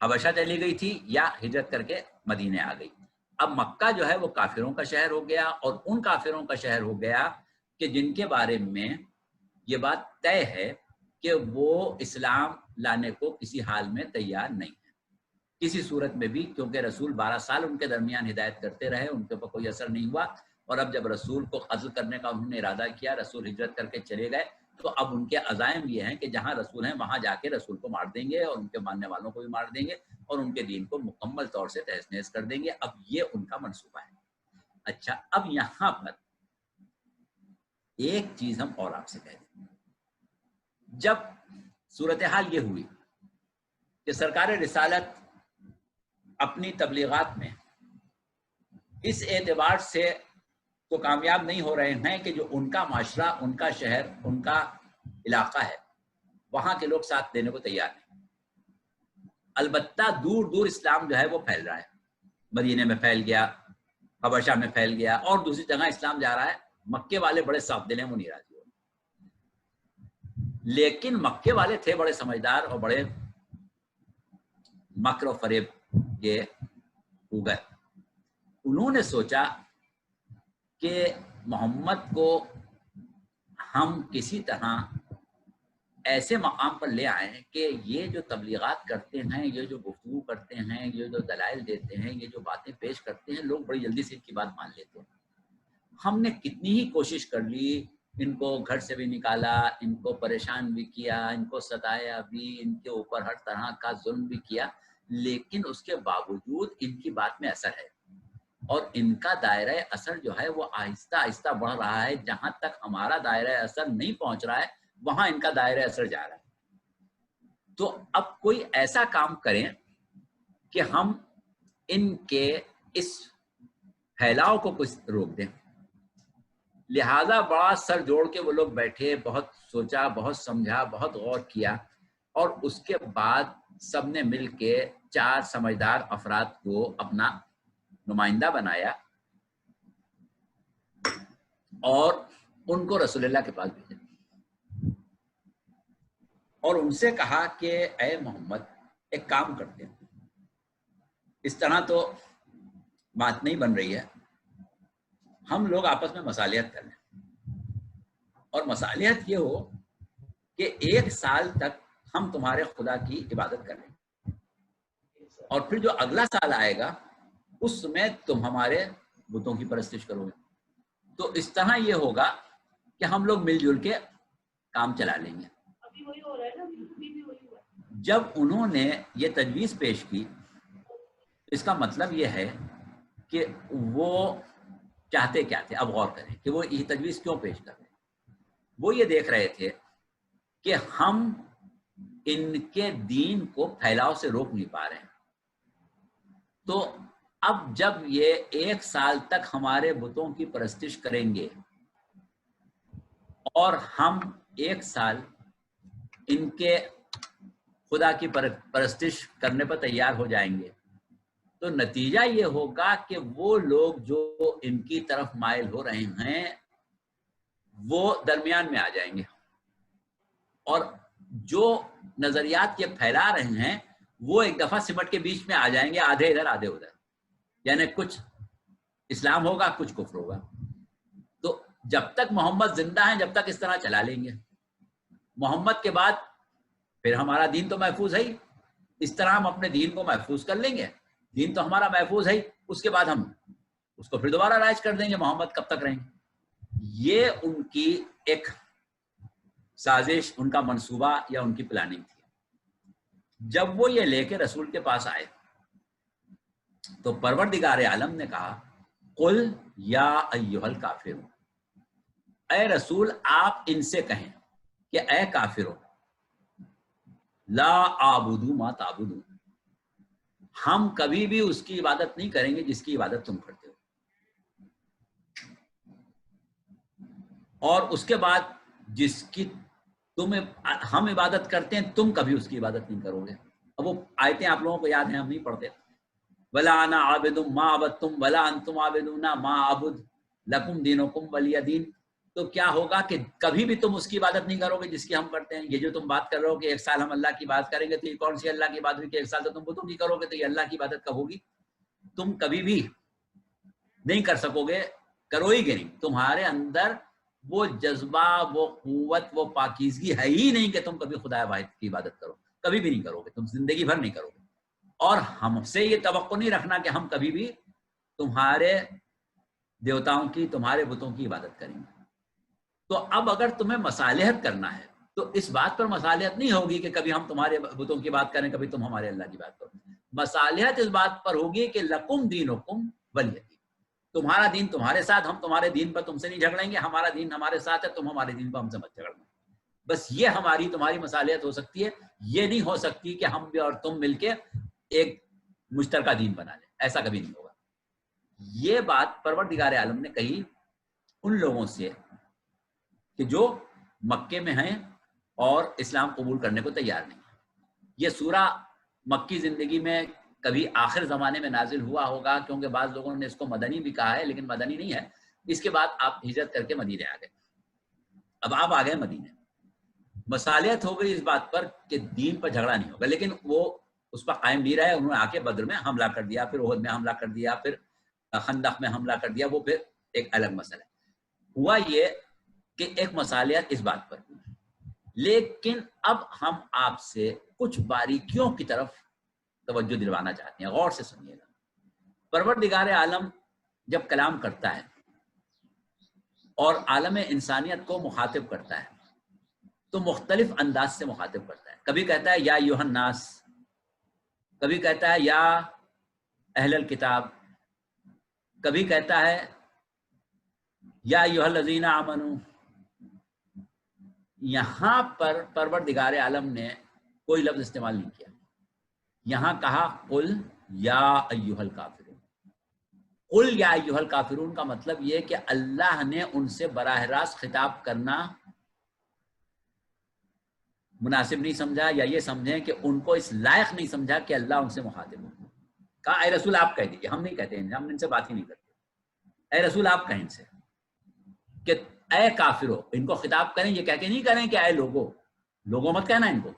حبشہ چلی گئی تھی یا ہجرت کر کے مدینے آ گئی. اب مکہ جو ہے وہ کافروں کا شہر ہو گیا, اور ان کافروں کا شہر ہو گیا کہ جن کے بارے میں یہ بات طے ہے کہ وہ اسلام لانے کو کسی حال میں تیار نہیں ہے, کسی صورت میں بھی, کیونکہ رسول 12 سال ان کے درمیان ہدایت کرتے رہے, ان کے اوپر کوئی اثر نہیں ہوا. اور اب جب رسول کو قتل کرنے کا انہوں نے ارادہ کیا, رسول ہجرت کر کے چلے گئے, تو اب ان کے عزائم یہ ہیں کہ جہاں رسول ہیں وہاں جا کے رسول کو مار دیں گے, اور ان کے ماننے والوں کو بھی مار دیں گے, اور ان کے دین کو مکمل طور سے تہس نہس کر دیں گے. اب یہ ان کا منصوبہ ہے. اچھا, اب یہاں پر ایک چیز ہم اور آپ سے کہہ دیں. جب صورتحال یہ ہوئی کہ سرکار رسالت اپنی تبلیغات میں اس اعتبار سے تو کامیاب نہیں ہو رہے ہیں کہ جو ان کا معاشرہ, ان کا شہر, ان کا علاقہ ہے, وہاں کے لوگ ساتھ دینے کو تیار نہیں. البتہ دور دور اسلام جو ہے وہ پھیل رہا ہے, مدینے میں پھیل گیا, حبشہ میں پھیل گیا, اور دوسری جگہ اسلام جا رہا ہے. مکے والے بڑے صاف دل ہیں, وہ نہیں راضی ہو. لیکن مکے والے تھے بڑے سمجھدار اور بڑے مکر و فریب کے ہوگئے. انہوں نے سوچا کہ محمد کو ہم کسی طرح ایسے مقام پر لے آئیں کہ یہ جو تبلیغات کرتے ہیں، یہ جو گفتگو کرتے ہیں، یہ جو دلائل دیتے ہیں، یہ جو باتیں پیش کرتے ہیں، لوگ بڑی جلدی سے ان کی بات مان لیتے ہیں۔ ہم نے کتنی ہی کوشش کر لی، ان کو گھر سے بھی نکالا، ان کو پریشان بھی کیا، ان کو ستایا بھی، ان کے اوپر ہر طرح کا ظلم بھی کیا، لیکن اس کے باوجود ان کی بات میں اثر ہے، اور ان کا دائرہ اثر جو ہے وہ آہستہ آہستہ بڑھ رہا ہے۔ جہاں تک ہمارا دائرہ اثر نہیں پہنچ رہا ہے وہاں ان کا دائرہ اثر جا رہا ہے۔ تو اب کوئی ایسا کام کریں کہ ہم ان کے اس پھیلاؤ کو کچھ روک دیں۔ لہذا بڑا سر جوڑ کے وہ لوگ بیٹھے، بہت سوچا، بہت سمجھا، بہت غور کیا، اور اس کے بعد سب نے مل کے 4 سمجھدار افراد کو اپنا نمائندہ بنایا اور ان کو رسول اللہ کے پاس بھیجا، اور ان سے کہا کہ اے محمد ایک کام کرتے ہیں، اس طرح تو بات نہیں بن رہی ہے، ہم لوگ آپس میں مصالحت کر لیں، اور مصالحت یہ ہو کہ 1 سال تک ہم تمہارے خدا کی عبادت کریں، اور پھر جو اگلا سال آئے گا اس میں تم ہمارے بتوں کی پرستش کرو گے۔ تو اس طرح یہ ہوگا کہ ہم لوگ مل جل کے کام چلا لیں گے۔ جب انہوں نے یہ تجویز پیش کی، اس کا مطلب یہ ہے کہ وہ چاہتے کیا تھے۔ اب غور کریں کہ وہ یہ تجویز کیوں پیش کر رہے ہیں۔ وہ یہ دیکھ رہے تھے کہ ہم ان کے دین کو پھیلاؤ سے روک نہیں پا رہے ہیں، تو اب جب یہ 1 سال تک ہمارے بتوں کی پرستش کریں گے اور ہم 1 سال ان کے خدا کی پرستش کرنے پر تیار ہو جائیں گے، تو نتیجہ یہ ہوگا کہ وہ لوگ جو ان کی طرف مائل ہو رہے ہیں وہ درمیان میں آ جائیں گے، اور جو نظریات یہ پھیلا رہے ہیں وہ ایک دفعہ سمٹ کے بیچ میں آ جائیں گے، آدھے ادھر آدھے ادھر، یعنی کچھ اسلام ہوگا کچھ کفر ہوگا۔ تو جب تک محمد زندہ ہیں جب تک اس طرح چلا لیں گے، محمد کے بعد پھر ہمارا دین تو محفوظ ہے ہی، اس طرح ہم اپنے دین کو محفوظ کر لیں گے، دین تو ہمارا محفوظ ہے ہی، اس کے بعد ہم اس کو پھر دوبارہ رائج کر دیں گے، محمد کب تک رہیں گے۔ یہ ان کی ایک سازش، ان کا منصوبہ یا ان کی پلاننگ تھی۔ جب وہ یہ لے کے رسول کے پاس آئے تو پروردگار عالم نے کہا قل یا ایھا الکافرون، اے رسول آپ ان سے کہیں کہ اے کافروں، لا اعبد ما تعبدون، ہم کبھی بھی اس کی عبادت نہیں کریں گے جس کی عبادت تم کرتے ہو، اور اس کے بعد جس کی ہم عبادت کرتے ہیں تم کبھی اس کی عبادت نہیں کرو گے۔ اب وہ آیتیں آپ لوگوں کو یاد ہیں، ہم نہیں پڑھتے۔ ولا انا عابد ما عبدتم ولا انتم عابدون ما اعبد لکم دینکم ولی دین۔ تو کیا ہوگا کہ کبھی بھی تم اس کی عبادت نہیں کرو گے جس کی ہم کرتے ہیں۔ یہ جو تم بات کر رہے ہو کہ 1 سال ہم اللہ کی بات کریں گے، تو یہ کون سی اللہ کی بات ہوئی کہ 1 سال تو تم بتوں کی کرو گے، تو یہ اللہ کی عبادت کب ہوگی؟ تم کبھی بھی نہیں کر سکو گے، کرو ہی گے نہیں۔ تمہارے اندر وہ جذبہ، وہ قوت، وہ پاکیزگی ہے ہی نہیں کہ تم کبھی خدا واحد کی عبادت کرو، کبھی بھی نہیں کرو گے، تم زندگی بھر نہیں کرو گے۔ اور ہم سے یہ توقع نہیں رکھنا کہ ہم کبھی بھی تمہارے دیوتاؤں کی، تمہارے بتوں کی عبادت کریں گے۔ تو اب اگر تمہیں مصالحت کرنا ہے تو اس بات پر مصالحت نہیں ہوگی کہ کبھی ہم تمہارے بتوں کی بات کریں، کبھی تم ہمارے اللہ کی بات کرو۔ مصالحت اس بات پر ہوگی کہ لکم دینکم ولی دین، تمہارا دین تمہارے ساتھ، ہم تمہارے دین پر تم سے نہیں جھگڑیں گے، ہمارا دین ہمارے ساتھ ہے، تم ہمارے دین پر ہم سے مت جھگڑنا۔ بس یہ ہماری تمہاری مصالحت ہو سکتی ہے، یہ نہیں ہو سکتی کہ ہم بھی اور تم مل کے ایک مشترکہ دین بنا لیں، ایسا کبھی نہیں ہوگا۔ یہ بات پروردگار عالم نے کہی ان لوگوں سے کہ جو مکے میں ہیں اور اسلام قبول کرنے کو تیار نہیں۔ یہ سورہ مکی زندگی میں کبھی آخر زمانے میں نازل ہوا ہوگا، کیونکہ بعض لوگوں نے اس کو مدنی بھی کہا ہے، لیکن مدنی نہیں ہے۔ اس کے بعد آپ ہجرت کر کے مدینے آ گئے، اب آپ آ گئے مدینے، مصالحت ہو گئی اس بات پر کہ دین پر جھگڑا نہیں ہوگا، لیکن وہ اس پر قائم نہیں رہے۔ انہوں نے آ کے بدر میں حملہ کر دیا، پھر احد میں حملہ کر دیا، پھر خندق میں حملہ کر دیا، وہ پھر ایک الگ مسئلہ ہے۔ ہوا یہ کہ ایک مصالحت اس بات پر، لیکن اب ہم آپ سے کچھ باریکیوں کی طرف توجہ دلوانا چاہتے ہیں، غور سے سنیے گا۔ پروردگار عالم جب کلام کرتا ہے اور عالم انسانیت کو مخاطب کرتا ہے تو مختلف انداز سے مخاطب کرتا ہے۔ کبھی کہتا ہے یا ایھا الناس، کبھی کہتا ہے یا اہل الکتاب، کبھی کہتا ہے یا ایھا الذین آمنوا۔ یہاں پر پروردگار عالم نے کوئی لفظ استعمال نہیں کیا، یہاں کہا قل یا ایھا الکافرون۔ قل یا ایھا الکافرون کا مطلب یہ کہ اللہ نے ان سے براہ راست خطاب کرنا مناسب نہیں سمجھا، یا یہ سمجھیں کہ ان کو اس لائق نہیں سمجھا کہ اللہ ان سے مخاطب ہو۔ کہا اے رسول آپ کہہ دیجیے، ہم نہیں کہتے ہیں، ہم ان سے بات ہی نہیں کرتے، اے رسول آپ کہیں ان سے کہ اے کافرو، ان کو خطاب کریں، یہ کہہ کے نہیں کریں کہ اے لوگو، لوگوں مت کہنا ان کو،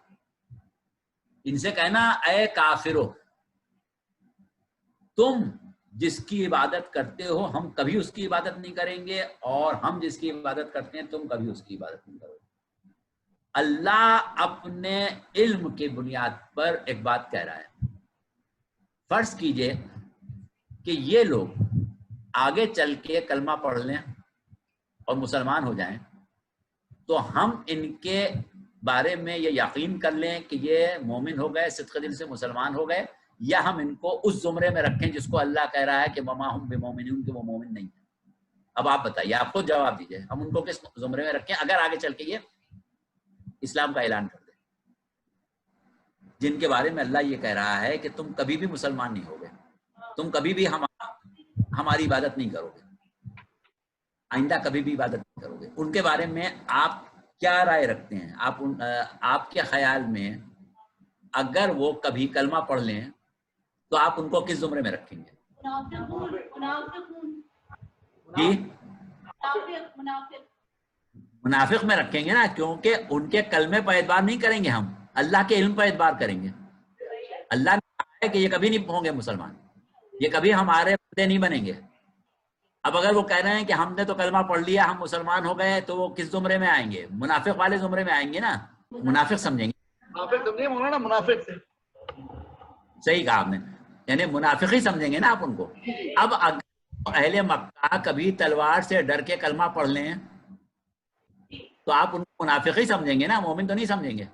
ان سے کہنا اے کافرو، تم جس کی عبادت کرتے ہو ہم کبھی اس کی عبادت نہیں کریں گے، اور ہم جس کی عبادت کرتے ہیں تم کبھی اس کی عبادت نہیں کرو گے۔ اللہ اپنے علم کی بنیاد پر ایک بات کہہ رہا ہے۔ فرض کیجئے کہ یہ لوگ آگے چل کے کلمہ پڑھ لیں اور مسلمان ہو جائیں، تو ہم ان کے بارے میں یہ یقین کر لیں کہ یہ مومن ہو گئے، صدق دل سے مسلمان ہو گئے، یا ہم ان کو اس زمرے میں رکھیں جس کو اللہ کہہ رہا ہے کہ وما ہم بمومنون، کہ وہ مومن نہیں ہے۔ اب آپ بتائیے، آپ خود جواب دیجئے، ہم ان کو کس زمرے میں رکھیں اگر آگے چل کے یہ اسلام کا اعلان کر دیں، جن کے بارے میں اللہ یہ کہہ رہا ہے کہ تم کبھی بھی مسلمان نہیں ہوگے، تم کبھی بھی ہماری عبادت نہیں کرو گے، آئندہ کبھی بھی عبادت نہیں کرو گے۔ ان کے بارے میں آپ کیا رائے رکھتے ہیں؟ آپ کے خیال میں اگر وہ کبھی کلمہ پڑھ لیں تو آپ ان کو کس زمرے میں رکھیں گے؟ جی منافق میں رکھیں گے نا، کیونکہ ان کے کلمے پر اعتبار نہیں کریں گے، ہم اللہ کے علم پر اعتبار کریں گے۔ اللہ نے کہا ہے کہ یہ کبھی نہیں ہوں گے مسلمان، یہ کبھی ہمارے بندے نہیں بنیں گے۔ اب اگر وہ کہہ رہے ہیں کہ ہم نے تو کلمہ پڑھ لیا، ہم مسلمان ہو گئے، تو وہ کس زمرے میں آئیں گے؟ منافق والے زمرے میں آئیں گے نا، منافق سمجھیں گے۔ منافق سمجھیں مولانا، منافق صحیح کہا آپ نے، یعنی منافق ہی سمجھیں گے نا آپ ان کو۔ اب اگر اہل مکہ کبھی تلوار سے ڈر کے کلمہ پڑھ لیں تو آپ ان کو منافق ہی سمجھیں گے نا، مومن تو نہیں سمجھیں گے،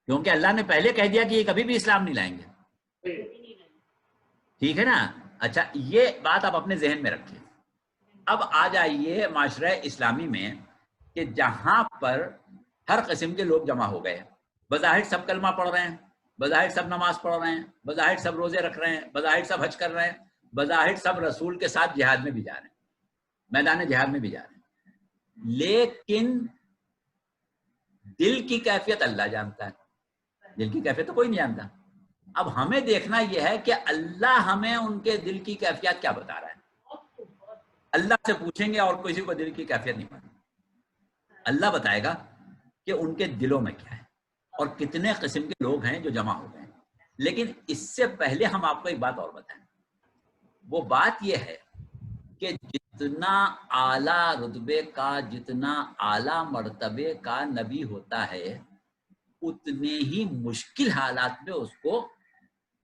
کیونکہ اللہ نے پہلے کہہ دیا کہ یہ کبھی بھی اسلام نہیں لائیں گے۔ ٹھیک ہے نا؟ اچھا، یہ بات آپ اپنے ذہن میں رکھیں۔ اب آ جائیے معاشرہ اسلامی میں کہ جہاں پر ہر قسم کے لوگ جمع ہو گئے، بظاہر سب کلمہ پڑھ رہے ہیں، بظاہر سب نماز پڑھ رہے ہیں، بظاہر سب روزے رکھ رہے ہیں، بظاہر سب حج کر رہے ہیں، بظاہر سب رسول کے ساتھ جہاد میں بھی جا رہے ہیں، میدان جہاد میں بھی جا رہے ہیں، لیکن دل کی کیفیت اللہ جانتا ہے، دل کی کیفیت تو کوئی نہیں جانتا۔ اب ہمیں دیکھنا یہ ہے کہ اللہ ہمیں ان کے دل کی کیفیت کیا بتا رہا ہے۔ اللہ سے پوچھیں گے اور کسی کو دل کی کیفیت نہیں پتا، اللہ بتائے گا کہ ان کے دلوں میں کیا ہے اور کتنے قسم کے لوگ ہیں جو جمع ہو گئے ہیں۔ لیکن اس سے پہلے ہم آپ کو ایک بات اور بتائیں، وہ بات یہ ہے کہ جتنا اعلیٰ رتبے کا، جتنا اعلیٰ مرتبے کا نبی ہوتا ہے، اتنے ہی مشکل حالات میں اس کو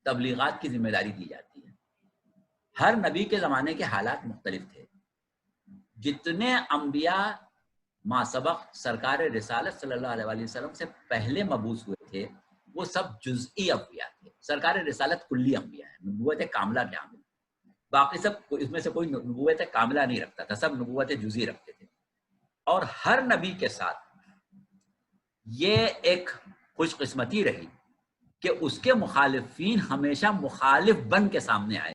تبلیغات کی ذمہ داری دی جاتی ہے۔ ہر نبی کے زمانے کے حالات مختلف تھے۔ جتنے انبیاء ما سبق سرکار رسالت صلی اللہ علیہ وسلم سے پہلے مبعوث ہوئے تھے، وہ سب جزئی انبیاء تھے۔ سرکار رسالت کلی انبیاء ہے، نبوت کاملہ کیا ہے، باقی سب اس میں سے کوئی نبوت کاملہ نہیں رکھتا تھا، سب نبوت جزئی رکھتے تھے۔ اور ہر نبی کے ساتھ یہ ایک خوش قسمتی رہی کہ اس کے مخالفین ہمیشہ مخالف بن کے سامنے آئے،